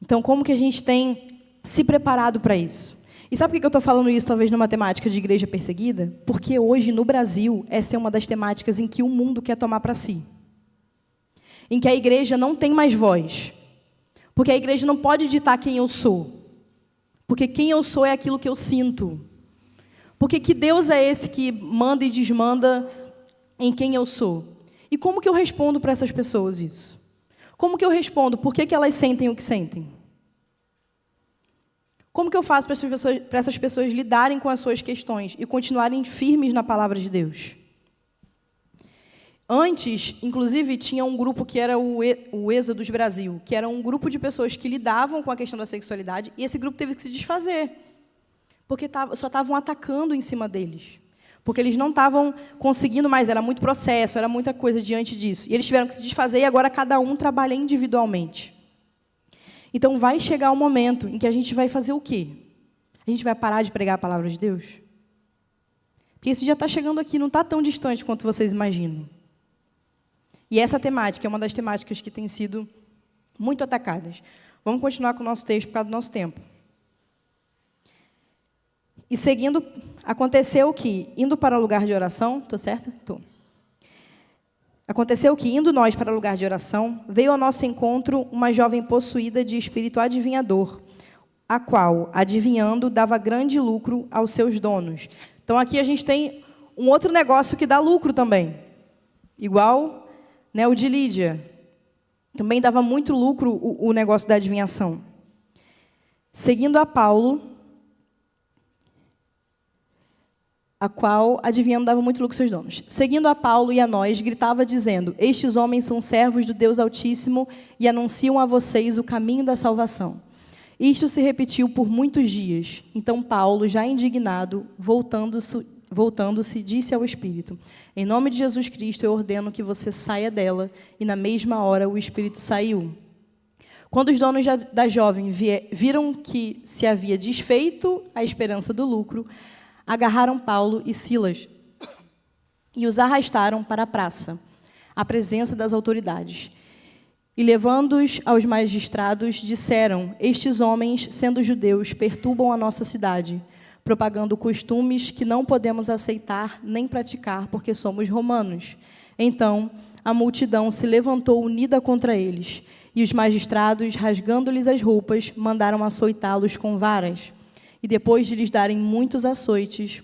Então, como que a gente tem se preparado para isso? E sabe por que eu estou falando isso, talvez, numa temática de igreja perseguida? Porque hoje, no Brasil, essa é uma das temáticas em que o mundo quer tomar para si. Em que a igreja não tem mais voz. Porque a igreja não pode ditar quem eu sou. Porque quem eu sou é aquilo que eu sinto. Porque que Deus é esse que manda e desmanda em quem eu sou? E como que eu respondo para essas pessoas isso? Como que eu respondo? Por que elas sentem o que sentem? Como que eu faço para essas pessoas lidarem com as suas questões e continuarem firmes na palavra de Deus? Antes, inclusive, tinha um grupo que era o Êxodos Brasil, que era um grupo de pessoas que lidavam com a questão da sexualidade, e esse grupo teve que se desfazer, porque só estavam atacando em cima deles. porque eles não estavam conseguindo mais, era muito processo, era muita coisa diante disso. E eles tiveram que se desfazer e agora cada um trabalha individualmente. Então vai chegar o momento em que a gente vai fazer o quê? A gente vai parar de pregar a palavra de Deus? Porque isso já está chegando aqui, não está tão distante quanto vocês imaginam. E essa temática é uma das temáticas que tem sido muito atacadas. Vamos continuar com o nosso texto por causa do nosso tempo. E seguindo, aconteceu que, indo para o lugar de oração, estou certa? Estou. Aconteceu que, indo nós para o lugar de oração, veio ao nosso encontro uma jovem possuída de espírito adivinhador, a qual, adivinhando, dava grande lucro aos seus donos. Então, aqui a gente tem um outro negócio que dá lucro também. Igual, né, o de Lídia. Também dava muito lucro o negócio da adivinhação. Seguindo a Paulo, a qual, adivinhando, dava muito lucro aos seus donos. Seguindo a Paulo e a nós, gritava dizendo: estes homens são servos do Deus Altíssimo e anunciam a vocês o caminho da salvação. Isto se repetiu por muitos dias. Então Paulo, já indignado, voltando-se, disse ao Espírito: em nome de Jesus Cristo, eu ordeno que você saia dela. E na mesma hora o Espírito saiu. Quando os donos da jovem viram que se havia desfeito a esperança do lucro, agarraram Paulo e Silas e os arrastaram para a praça, à presença das autoridades. E, levando-os aos magistrados, disseram: estes homens, sendo judeus, perturbam a nossa cidade, propagando costumes que não podemos aceitar nem praticar, porque somos romanos. Então, a multidão se levantou unida contra eles, e os magistrados, rasgando-lhes as roupas, mandaram açoitá-los com varas. E depois de lhes darem muitos açoites,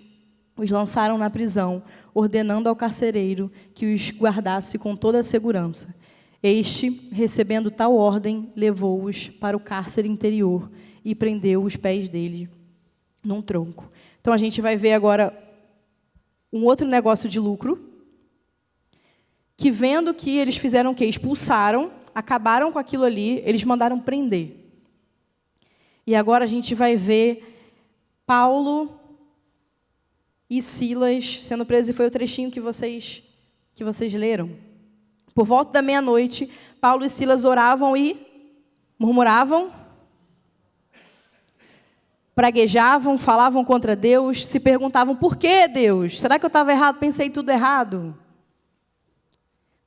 os lançaram na prisão, ordenando ao carcereiro que os guardasse com toda a segurança. Este, recebendo tal ordem, levou-os para o cárcere interior e prendeu os pés dele num tronco. Então, a gente vai ver agora um outro negócio de lucro, que vendo que eles fizeram o quê? Expulsaram, acabaram com aquilo ali, eles mandaram prender. E agora a gente vai ver Paulo e Silas sendo presos, e foi o trechinho que vocês leram. Por volta da meia-noite, Paulo e Silas oravam e murmuravam, praguejavam, falavam contra Deus, se perguntavam: por que, Deus? Será que eu estava errado? Pensei tudo errado?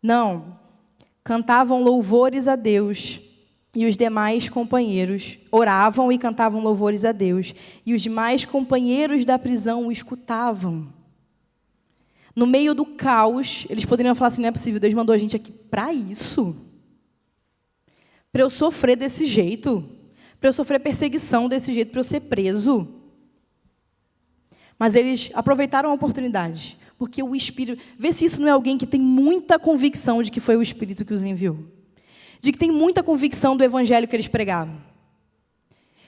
Não. Cantavam louvores a Deus. E os demais companheiros oravam e cantavam louvores a Deus. E os demais companheiros da prisão o escutavam. No meio do caos, eles poderiam falar assim: não é possível, Deus mandou a gente aqui para isso? Para eu sofrer desse jeito? Para eu sofrer perseguição desse jeito? Para eu ser preso? Mas eles aproveitaram a oportunidade. Porque o Espírito... Vê se isso não é alguém que tem muita convicção de que foi o Espírito que os enviou. De que tem muita convicção do evangelho que eles pregavam.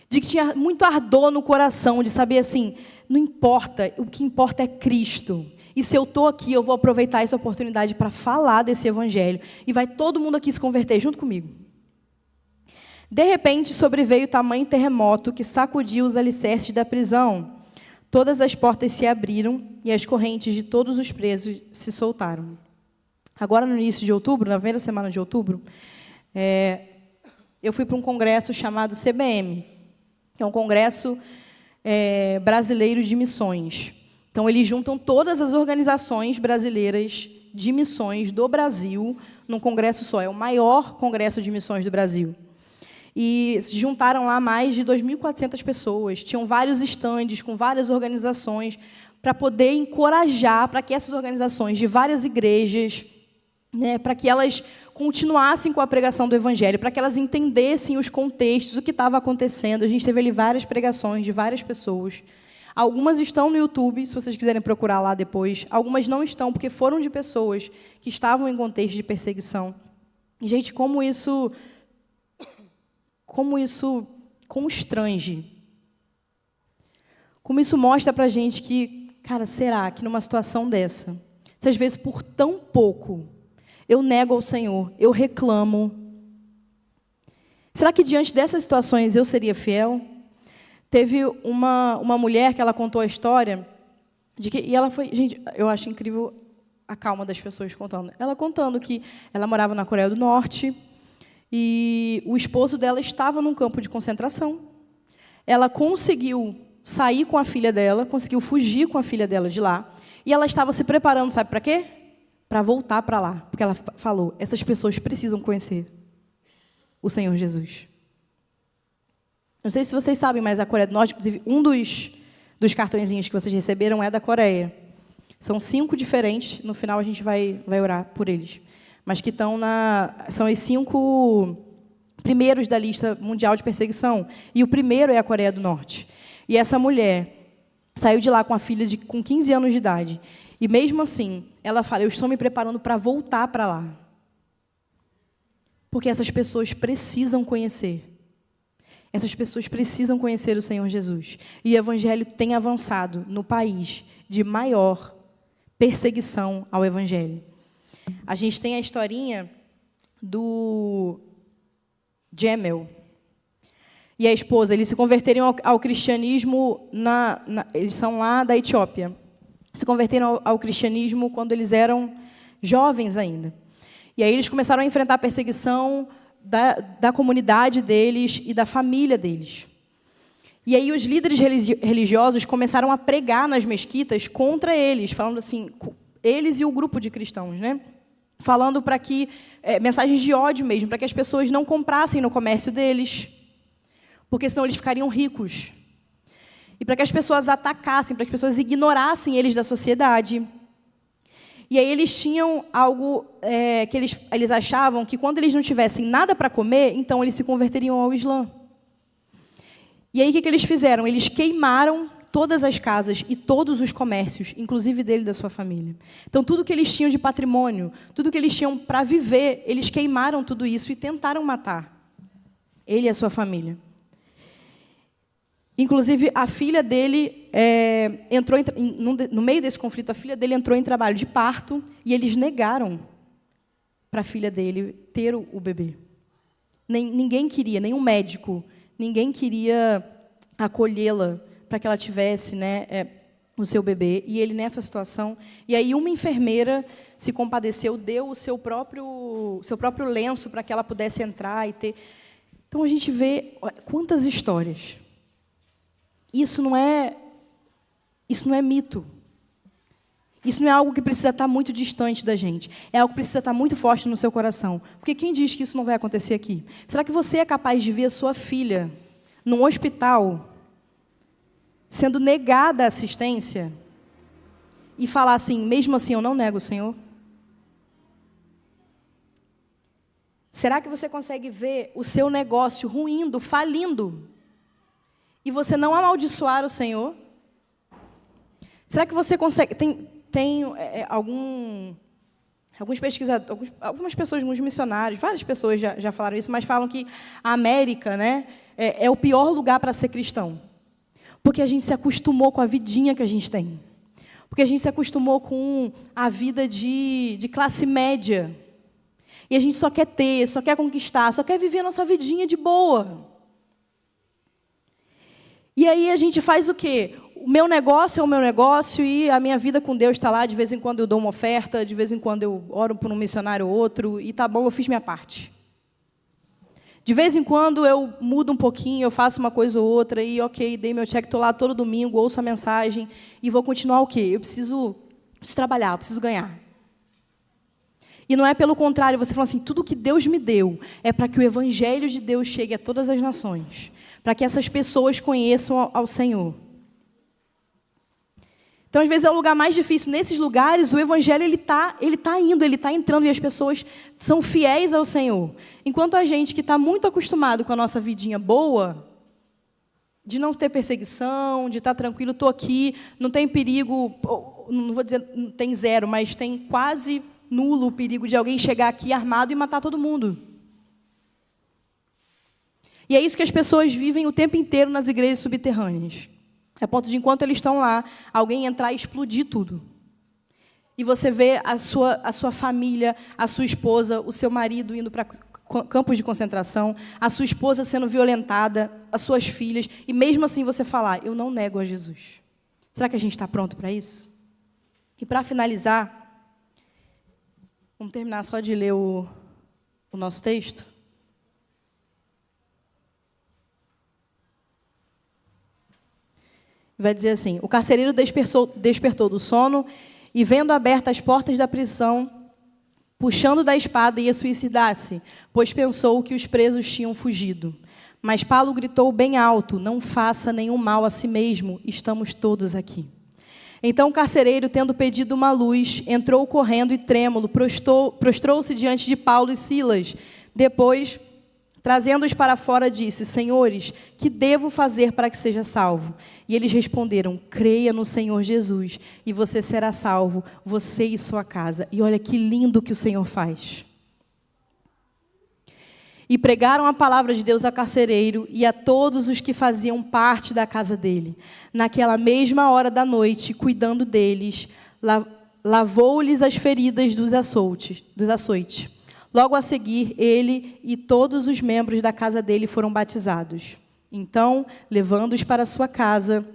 De que tinha muito ardor no coração, de saber assim, não importa, o que importa é Cristo. E se eu estou aqui, eu vou aproveitar essa oportunidade para falar desse evangelho. E vai todo mundo aqui se converter junto comigo. De repente, sobreveio tamanho terremoto que sacudiu os alicerces da prisão. Todas as portas se abriram e as correntes de todos os presos se soltaram. Agora, no início de outubro, na primeira semana de outubro, eu fui para um congresso chamado CBM, que é um congresso brasileiro de missões. Então, eles juntam todas as organizações brasileiras de missões do Brasil num congresso só. É o maior congresso de missões do Brasil. E se juntaram lá mais de 2.400 pessoas. Tinham vários estandes com várias organizações para poder encorajar, para que essas organizações de várias igrejas, né, para que elas continuassem com a pregação do Evangelho, para que elas entendessem os contextos, o que estava acontecendo. A gente teve ali várias pregações de várias pessoas. Algumas estão no YouTube, se vocês quiserem procurar lá depois. Algumas não estão, porque foram de pessoas que estavam em contexto de perseguição. E, gente, como isso constrange. Como isso mostra para a gente que, cara, será que numa situação dessa, se às vezes por tão pouco eu nego ao Senhor, eu reclamo, será que diante dessas situações eu seria fiel? Teve uma mulher que ela contou a história E ela foi... Gente, eu acho incrível a calma das pessoas contando. Ela contando que ela morava na Coreia do Norte e o esposo dela estava num campo de concentração. Ela conseguiu sair com a filha dela, conseguiu fugir com a filha dela de lá. E ela estava se preparando, sabe para quê? Para voltar para lá. Porque ela falou, essas pessoas precisam conhecer o Senhor Jesus. Não sei se vocês sabem, mas a Coreia do Norte, inclusive, um dos cartõezinhos que vocês receberam é da Coreia. São 5 diferentes, no final a gente vai orar por eles. Mas que estão são os 5 primeiros da lista mundial de perseguição. E o primeiro é a Coreia do Norte. E essa mulher saiu de lá com a filha com 15 anos de idade. E mesmo assim, ela fala, eu estou me preparando para voltar para lá. Porque essas pessoas precisam conhecer. Essas pessoas precisam conhecer o Senhor Jesus. E o Evangelho tem avançado no país de maior perseguição ao Evangelho. A gente tem a historinha do Jamel e a esposa. Eles se converteram ao cristianismo, eles são lá da Etiópia. Se converteram ao cristianismo quando eles eram jovens ainda. E aí eles começaram a enfrentar a perseguição da comunidade deles e da família deles. E aí os líderes religiosos começaram a pregar nas mesquitas contra eles, falando assim, eles e o grupo de cristãos, né? Falando para que, mensagens de ódio mesmo, para que as pessoas não comprassem no comércio deles, porque senão eles ficariam ricos. E para que as pessoas atacassem, para que as pessoas ignorassem eles da sociedade. E aí eles tinham algo que eles achavam que quando eles não tivessem nada para comer, então eles se converteriam ao Islã. E aí o que eles fizeram? Eles queimaram todas as casas e todos os comércios, inclusive dele e da sua família. Então tudo que eles tinham de patrimônio, tudo que eles tinham para viver, eles queimaram tudo isso e tentaram matar ele e a sua família. Inclusive, a filha dele entrou no meio desse conflito, a filha dele entrou em trabalho de parto e eles negaram para a filha dele ter o bebê. Ninguém queria, nenhum médico, ninguém queria acolhê-la para que ela tivesse, né, o seu bebê. E ele nessa situação, e aí uma enfermeira se compadeceu, deu o seu próprio lenço para que ela pudesse entrar e ter. Então a gente vê quantas histórias. Isso não é mito. Isso não é algo que precisa estar muito distante da gente. É algo que precisa estar muito forte no seu coração. Porque quem diz que isso não vai acontecer aqui? Será que você é capaz de ver a sua filha num hospital sendo negada a assistência e falar assim, mesmo assim, eu não nego o Senhor? Será que você consegue ver o seu negócio ruindo, falindo, e você não amaldiçoar o Senhor? Será que você consegue... Tem alguns pesquisadores, algumas pessoas, alguns missionários, várias pessoas já falaram isso, mas falam que a América, né, é o pior lugar para ser cristão. Porque a gente se acostumou com a vidinha que a gente tem. Porque a gente se acostumou com a vida de classe média. E a gente só quer ter, só quer conquistar, só quer viver a nossa vidinha de boa. E aí a gente faz o quê? O meu negócio é o meu negócio e a minha vida com Deus está lá. De vez em quando eu dou uma oferta, de vez em quando eu oro por um missionário ou outro, e tá bom, eu fiz minha parte. De vez em quando eu mudo um pouquinho, eu faço uma coisa ou outra, e ok, dei meu check, estou lá todo domingo, ouço a mensagem, e vou continuar o quê? Eu preciso trabalhar, eu preciso ganhar. E não é pelo contrário, você fala assim, tudo que Deus me deu é para que o Evangelho de Deus chegue a todas as nações, para que essas pessoas conheçam ao Senhor. Então, às vezes, é o lugar mais difícil. Nesses lugares, o Evangelho ele tá indo, ele está entrando, e as pessoas são fiéis ao Senhor. Enquanto a gente que está muito acostumado com a nossa vidinha boa, de não ter perseguição, de estar tranquilo, estou aqui, não tem perigo, não vou dizer tem zero, mas tem quase nulo o perigo de alguém chegar aqui armado e matar todo mundo. E é isso que as pessoas vivem o tempo inteiro nas igrejas subterrâneas. A ponto de, enquanto eles estão lá, alguém entrar e explodir tudo. E você vê a sua família, a sua esposa, o seu marido indo para campos de concentração, a sua esposa sendo violentada, as suas filhas, e mesmo assim você falar, eu não nego a Jesus. Será que a gente está pronto para isso? E para finalizar, vamos terminar só de ler o nosso texto. Vai dizer assim: o carcereiro despertou do sono e, vendo abertas as portas da prisão, puxando da espada, ia suicidar-se, pois pensou que os presos tinham fugido. Mas Paulo gritou bem alto: não faça nenhum mal a si mesmo, estamos todos aqui. Então o carcereiro, tendo pedido uma luz, entrou correndo e trêmulo, prostrou-se diante de Paulo e Silas. Depois, trazendo-os para fora, disse: Senhores, que devo fazer para que seja salvo? E eles responderam: creia no Senhor Jesus, e você será salvo, você e sua casa. E olha que lindo que o Senhor faz. E pregaram a palavra de Deus ao carcereiro e a todos os que faziam parte da casa dele. Naquela mesma hora da noite, cuidando deles, lavou-lhes as feridas dos açoites. Logo a seguir, ele e todos os membros da casa dele foram batizados. Então, levando-os para sua casa,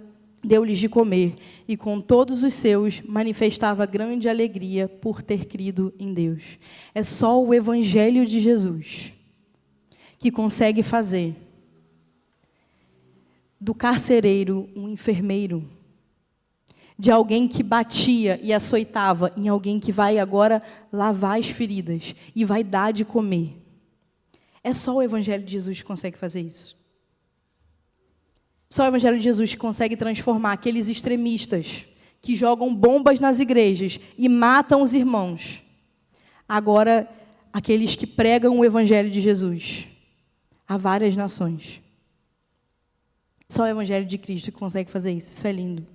deu-lhes de comer, e com todos os seus manifestava grande alegria por ter crido em Deus. É só o Evangelho de Jesus que consegue fazer do carcereiro um enfermeiro, de alguém que batia e açoitava, em alguém que vai agora lavar as feridas e vai dar de comer. É só o Evangelho de Jesus que consegue fazer isso. Só o Evangelho de Jesus que consegue transformar aqueles extremistas que jogam bombas nas igrejas e matam os irmãos. Agora, aqueles que pregam o Evangelho de Jesus a várias nações. Só o Evangelho de Cristo que consegue fazer isso. Isso é lindo.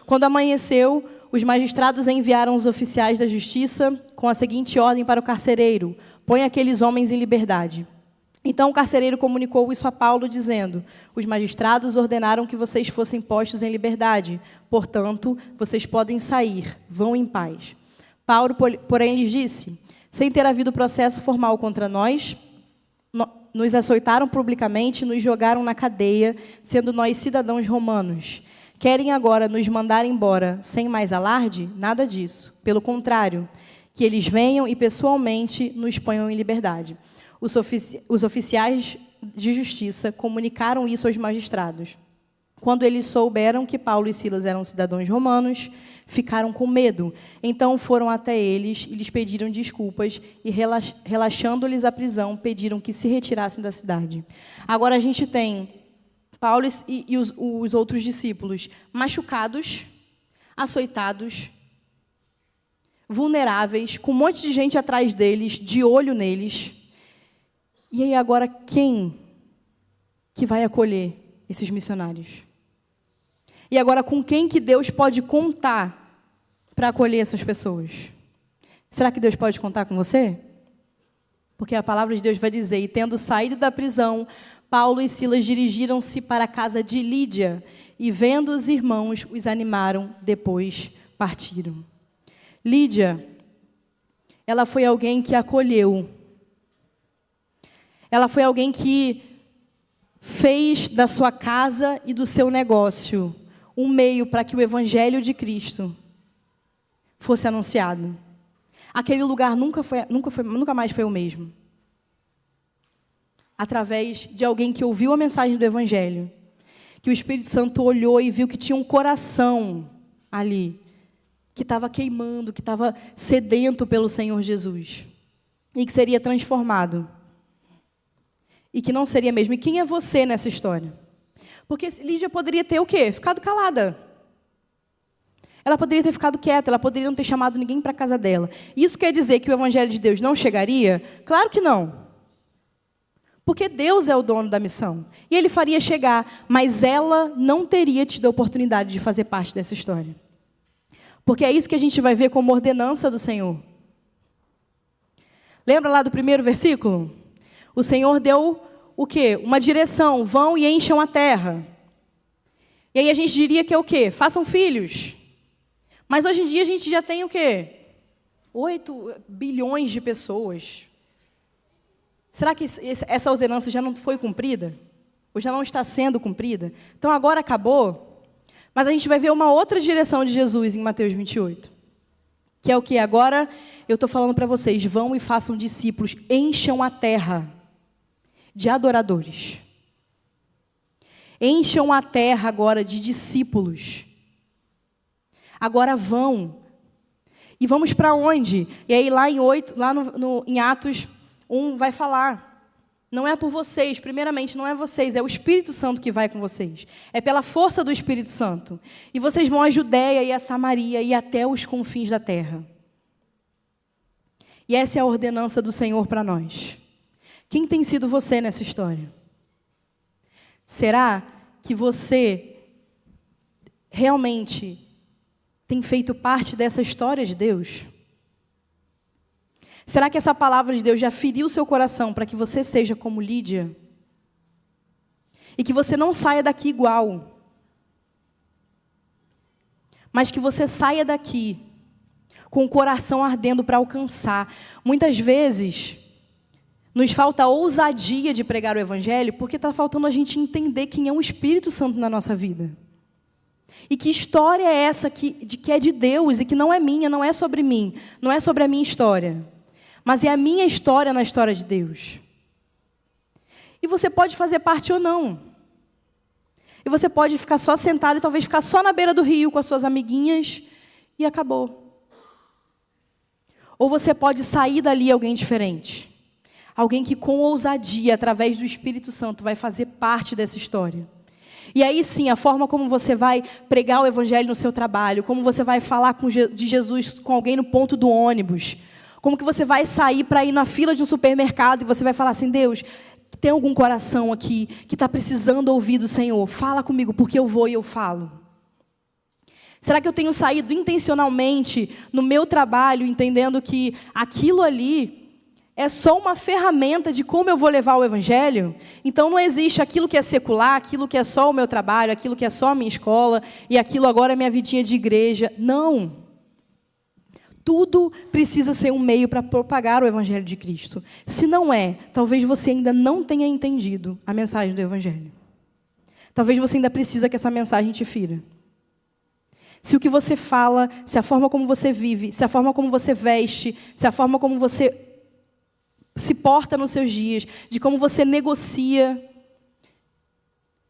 Quando amanheceu, os magistrados enviaram os oficiais da justiça com a seguinte ordem para o carcereiro: põe aqueles homens em liberdade. Então o carcereiro comunicou isso a Paulo, dizendo: os magistrados ordenaram que vocês fossem postos em liberdade, portanto, vocês podem sair, vão em paz. Paulo, porém, lhes disse: sem ter havido processo formal contra nós, nos açoitaram publicamente e nos jogaram na cadeia, sendo nós cidadãos romanos. Querem agora nos mandar embora sem mais alarde? Nada disso. Pelo contrário, que eles venham e pessoalmente nos ponham em liberdade. Os oficiais de justiça comunicaram isso aos magistrados. Quando eles souberam que Paulo e Silas eram cidadãos romanos, ficaram com medo. Então foram até eles e lhes pediram desculpas e, relaxando-lhes a prisão, pediram que se retirassem da cidade. Agora a gente tem Paulo e os outros discípulos machucados, açoitados, vulneráveis, com um monte de gente atrás deles, de olho neles. E aí agora quem que vai acolher esses missionários? E agora com quem que Deus pode contar para acolher essas pessoas? Será que Deus pode contar com você? Porque a palavra de Deus vai dizer: e tendo saído da prisão, Paulo e Silas dirigiram-se para a casa de Lídia, e vendo os irmãos, os animaram, depois partiram. Lídia, ela foi alguém que acolheu. Ela foi alguém que fez da sua casa e do seu negócio um meio para que o Evangelho de Cristo fosse anunciado. Aquele lugar nunca mais foi o mesmo. Através de alguém que ouviu a mensagem do Evangelho, que o Espírito Santo olhou e viu que tinha um coração ali, que estava queimando, que estava sedento pelo Senhor Jesus, e que seria transformado, e que não seria mesmo. E quem é você nessa história? Porque Lídia poderia ter o quê? Ficado calada. Ela poderia ter ficado quieta, ela poderia não ter chamado ninguém para a casa dela. Isso quer dizer que o Evangelho de Deus não chegaria? Claro que não. Porque Deus é o dono da missão. E Ele faria chegar, mas ela não teria tido a oportunidade de fazer parte dessa história. Porque é isso que a gente vai ver como ordenança do Senhor. Lembra lá do primeiro versículo? O Senhor deu o quê? Uma direção: vão e encham a terra. E aí a gente diria que é o quê? Façam filhos. Mas hoje em dia a gente já tem o quê? 8 bilhões de pessoas. Será que essa ordenança já não foi cumprida? Ou já não está sendo cumprida? Então agora acabou? Mas a gente vai ver uma outra direção de Jesus em Mateus 28. Que é o que? Agora eu estou falando para vocês, vão e façam discípulos, encham a terra de adoradores. Encham a terra agora de discípulos. Agora vão. E vamos para onde? E aí lá em Atos 1 vai falar. Não é por vocês, primeiramente, não é vocês, é o Espírito Santo que vai com vocês. É pela força do Espírito Santo. E vocês vão à Judéia e a Samaria e até os confins da terra. E essa é a ordenança do Senhor para nós. Quem tem sido você nessa história? Será que você realmente tem feito parte dessa história de Deus? Será que essa palavra de Deus já feriu o seu coração para que você seja como Lídia? E que você não saia daqui igual, mas que você saia daqui com o coração ardendo para alcançar. Muitas vezes nos falta ousadia de pregar o Evangelho porque está faltando a gente entender quem é o Espírito Santo na nossa vida. E que história é essa que é de Deus e que não é minha, não é sobre mim, não é sobre a minha história. Mas é a minha história na história de Deus. E você pode fazer parte ou não. E você pode ficar só sentado e talvez ficar só na beira do rio com as suas amiguinhas e acabou. Ou você pode sair dali alguém diferente. Alguém que com ousadia, através do Espírito Santo, vai fazer parte dessa história. E aí sim, a forma como você vai pregar o Evangelho no seu trabalho, como você vai falar de Jesus com alguém no ponto do ônibus, como que você vai sair para ir na fila de um supermercado e você vai falar assim, Deus, tem algum coração aqui que está precisando ouvir do Senhor? Fala comigo, porque eu vou e eu falo. Será que eu tenho saído intencionalmente no meu trabalho, entendendo que aquilo ali é só uma ferramenta de como eu vou levar o Evangelho? Então não existe aquilo que é secular, aquilo que é só o meu trabalho, aquilo que é só a minha escola, e aquilo agora é minha vidinha de igreja. Não. Tudo precisa ser um meio para propagar o Evangelho de Cristo. Se não é, talvez você ainda não tenha entendido a mensagem do Evangelho. Talvez você ainda precisa que essa mensagem te fira. Se o que você fala, se a forma como você vive, se a forma como você veste, se a forma como você se porta nos seus dias, de como você negocia,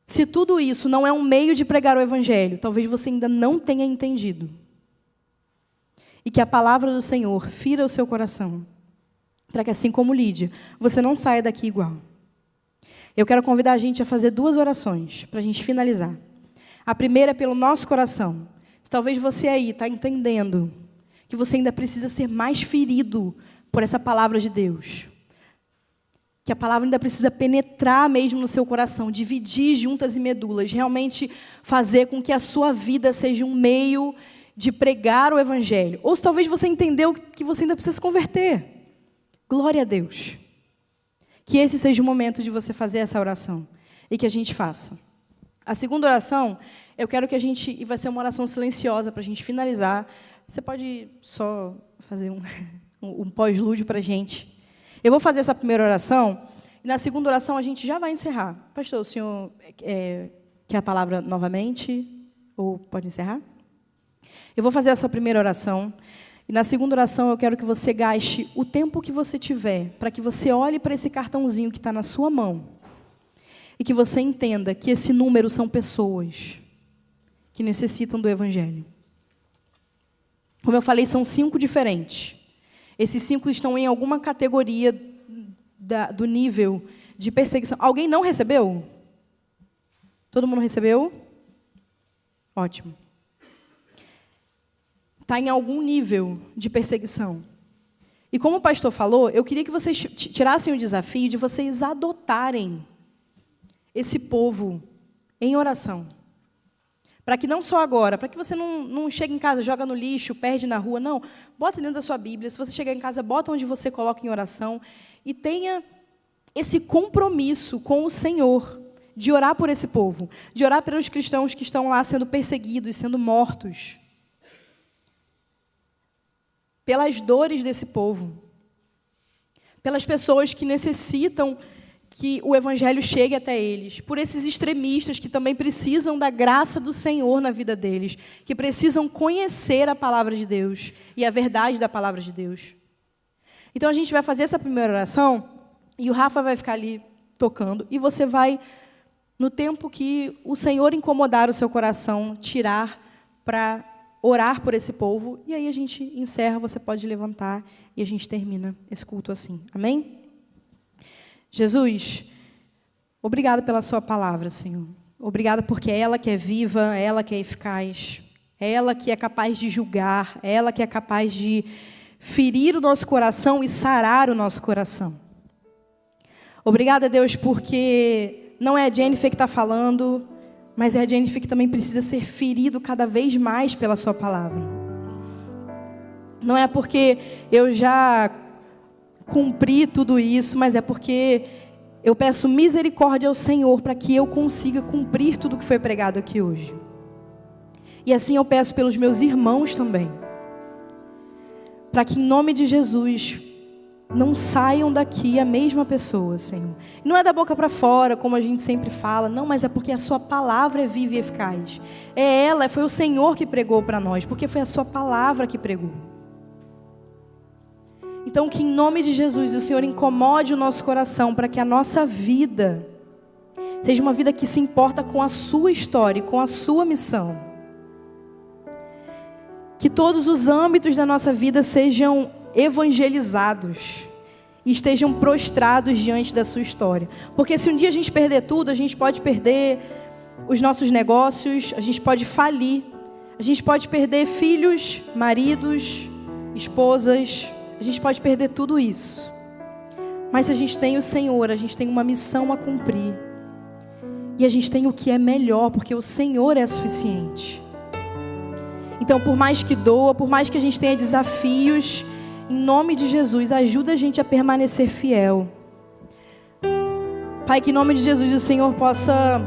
se tudo isso não é um meio de pregar o Evangelho, talvez você ainda não tenha entendido. E que a palavra do Senhor fira o seu coração, para que assim como Lídia, você não saia daqui igual. Eu quero convidar a gente a fazer 2 orações, para a gente finalizar. A primeira é pelo nosso coração. Se talvez você aí está entendendo que você ainda precisa ser mais ferido por essa palavra de Deus. Que a palavra ainda precisa penetrar mesmo no seu coração, dividir juntas e medulas, realmente fazer com que a sua vida seja um meio de pregar o Evangelho. Ou se talvez você entendeu que você ainda precisa se converter. Glória a Deus. Que esse seja o momento de você fazer essa oração. E que a gente faça. A segunda oração, eu quero que a gente... E vai ser uma oração silenciosa para a gente finalizar. Você pode só fazer um pós-lúdio para a gente. Eu vou fazer essa primeira oração. E na segunda oração a gente já vai encerrar. Pastor, o senhor quer a palavra novamente? Ou pode encerrar? Eu vou fazer essa primeira oração, e na segunda oração eu quero que você gaste o tempo que você tiver, para que você olhe para esse cartãozinho que está na sua mão, e que você entenda que esse número são pessoas que necessitam do Evangelho. Como eu falei, são 5 diferentes. Esses 5 estão em alguma categoria do nível de perseguição. Alguém não recebeu? Todo mundo recebeu? Ótimo. Está em algum nível de perseguição. E como o pastor falou, eu queria que vocês tirassem o desafio de vocês adotarem esse povo em oração. Para que não só agora, para que você não chegue em casa, joga no lixo, perde na rua, não. Bota dentro da sua Bíblia. Se você chegar em casa, bota onde você coloca em oração. E tenha esse compromisso com o Senhor, de orar por esse povo, de orar pelos cristãos que estão lá sendo perseguidos, sendo mortos. Pelas dores desse povo, pelas pessoas que necessitam que o Evangelho chegue até eles, por esses extremistas que também precisam da graça do Senhor na vida deles, que precisam conhecer a palavra de Deus e a verdade da palavra de Deus. Então a gente vai fazer essa primeira oração e o Rafa vai ficar ali tocando e você vai, no tempo que o Senhor incomodar o seu coração, tirar para orar por esse povo e aí a gente encerra, você pode levantar e a gente termina esse culto assim. Amém? Jesus, obrigado pela sua palavra, Senhor. Obrigado porque é ela que é viva, é ela que é eficaz, é ela que é capaz de julgar, é ela que é capaz de ferir o nosso coração e sarar o nosso coração. Obrigada, Deus, porque não é a Jennifer que está falando, mas é a Jennifer que também precisa ser ferido cada vez mais pela sua palavra. Não é porque eu já cumprir tudo isso, mas é porque eu peço misericórdia ao Senhor para que eu consiga cumprir tudo que foi pregado aqui hoje. E assim eu peço pelos meus irmãos também, para que em nome de Jesus não saiam daqui a mesma pessoa, Senhor. E não é da boca para fora, como a gente sempre fala, não, mas é porque a sua palavra é viva e eficaz. É ela, foi o Senhor que pregou para nós, porque foi a sua palavra que pregou. Então, que em nome de Jesus o Senhor incomode o nosso coração para que a nossa vida seja uma vida que se importa com a sua história, com a sua missão. Que todos os âmbitos da nossa vida sejam evangelizados e estejam prostrados diante da sua história. Porque se um dia a gente perder tudo, a gente pode perder os nossos negócios, a gente pode falir, a gente pode perder filhos, maridos, esposas. A gente pode perder tudo isso. Mas se a gente tem o Senhor, a gente tem uma missão a cumprir. E a gente tem o que é melhor, porque o Senhor é suficiente. Então, por mais que doa, por mais que a gente tenha desafios, em nome de Jesus, ajuda a gente a permanecer fiel. Pai, que em nome de Jesus o Senhor possa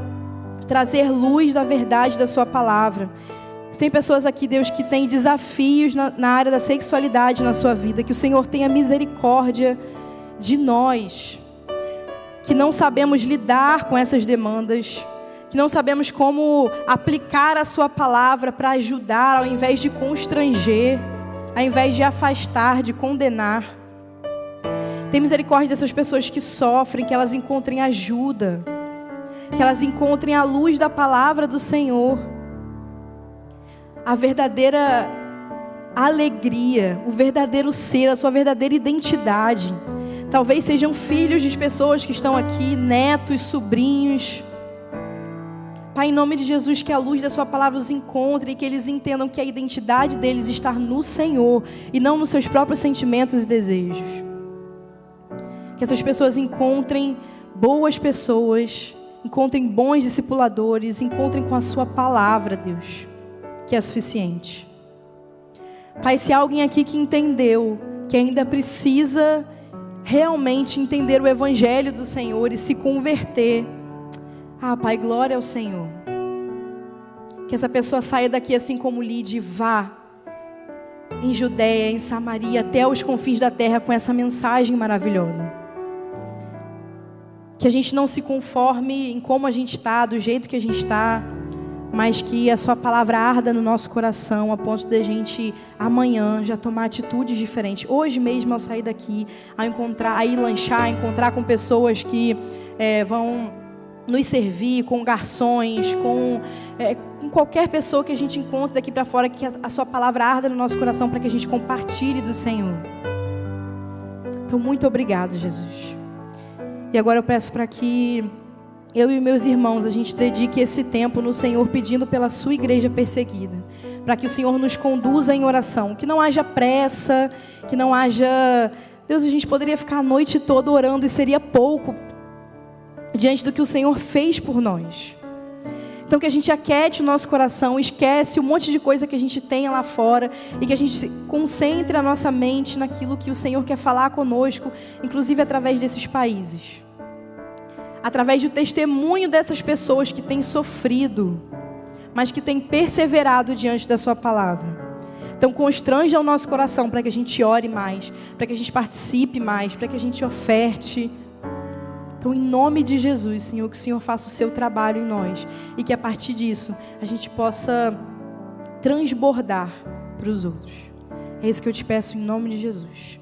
trazer luz da verdade da sua palavra. Tem pessoas aqui, Deus, que têm desafios na área da sexualidade na sua vida. Que o Senhor tenha misericórdia de nós. Que não sabemos lidar com essas demandas. Que não sabemos como aplicar a sua palavra para ajudar, ao invés de constranger, ao invés de afastar, de condenar. Tem misericórdia dessas pessoas que sofrem, que elas encontrem ajuda. Que elas encontrem a luz da palavra do Senhor. A verdadeira alegria, o verdadeiro ser, a sua verdadeira identidade. Talvez sejam filhos de pessoas que estão aqui, netos, sobrinhos. Pai, em nome de Jesus, que a luz da sua palavra os encontre e que eles entendam que a identidade deles está no Senhor e não nos seus próprios sentimentos e desejos. Que essas pessoas encontrem boas pessoas, encontrem bons discipuladores, encontrem com a sua palavra, Deus, que é suficiente. Pai, se há alguém aqui que entendeu, que ainda precisa realmente entender o Evangelho do Senhor e se converter, Pai, glória ao Senhor. Que essa pessoa saia daqui assim como Lídia e vá em Judeia, em Samaria, até os confins da terra com essa mensagem maravilhosa. Que a gente não se conforme em como a gente está, do jeito que a gente está, mas que a sua palavra arda no nosso coração, a ponto de a gente amanhã já tomar atitudes diferentes. Hoje mesmo, ao sair daqui, a ir lanchar, encontrar com pessoas que vão nos servir, com garçons, com qualquer pessoa que a gente encontre daqui para fora, que a sua palavra arda no nosso coração para que a gente compartilhe do Senhor. Então, muito obrigado, Jesus. E agora eu peço para que eu e meus irmãos, a gente dedique esse tempo no Senhor, pedindo pela sua igreja perseguida, para que o Senhor nos conduza em oração, que não haja pressa, que não haja... Deus, a gente poderia ficar a noite toda orando e seria pouco diante do que o Senhor fez por nós. Então que a gente aquete o nosso coração, esquece um monte de coisa que a gente tem lá fora e que a gente concentre a nossa mente naquilo que o Senhor quer falar conosco, inclusive através desses países. Através do testemunho dessas pessoas que têm sofrido, mas que têm perseverado diante da sua palavra. Então constranja o nosso coração para que a gente ore mais, para que a gente participe mais, para que a gente oferte. Então, em nome de Jesus, Senhor, que o Senhor faça o seu trabalho em nós e que a partir disso a gente possa transbordar para os outros. É isso que eu te peço em nome de Jesus.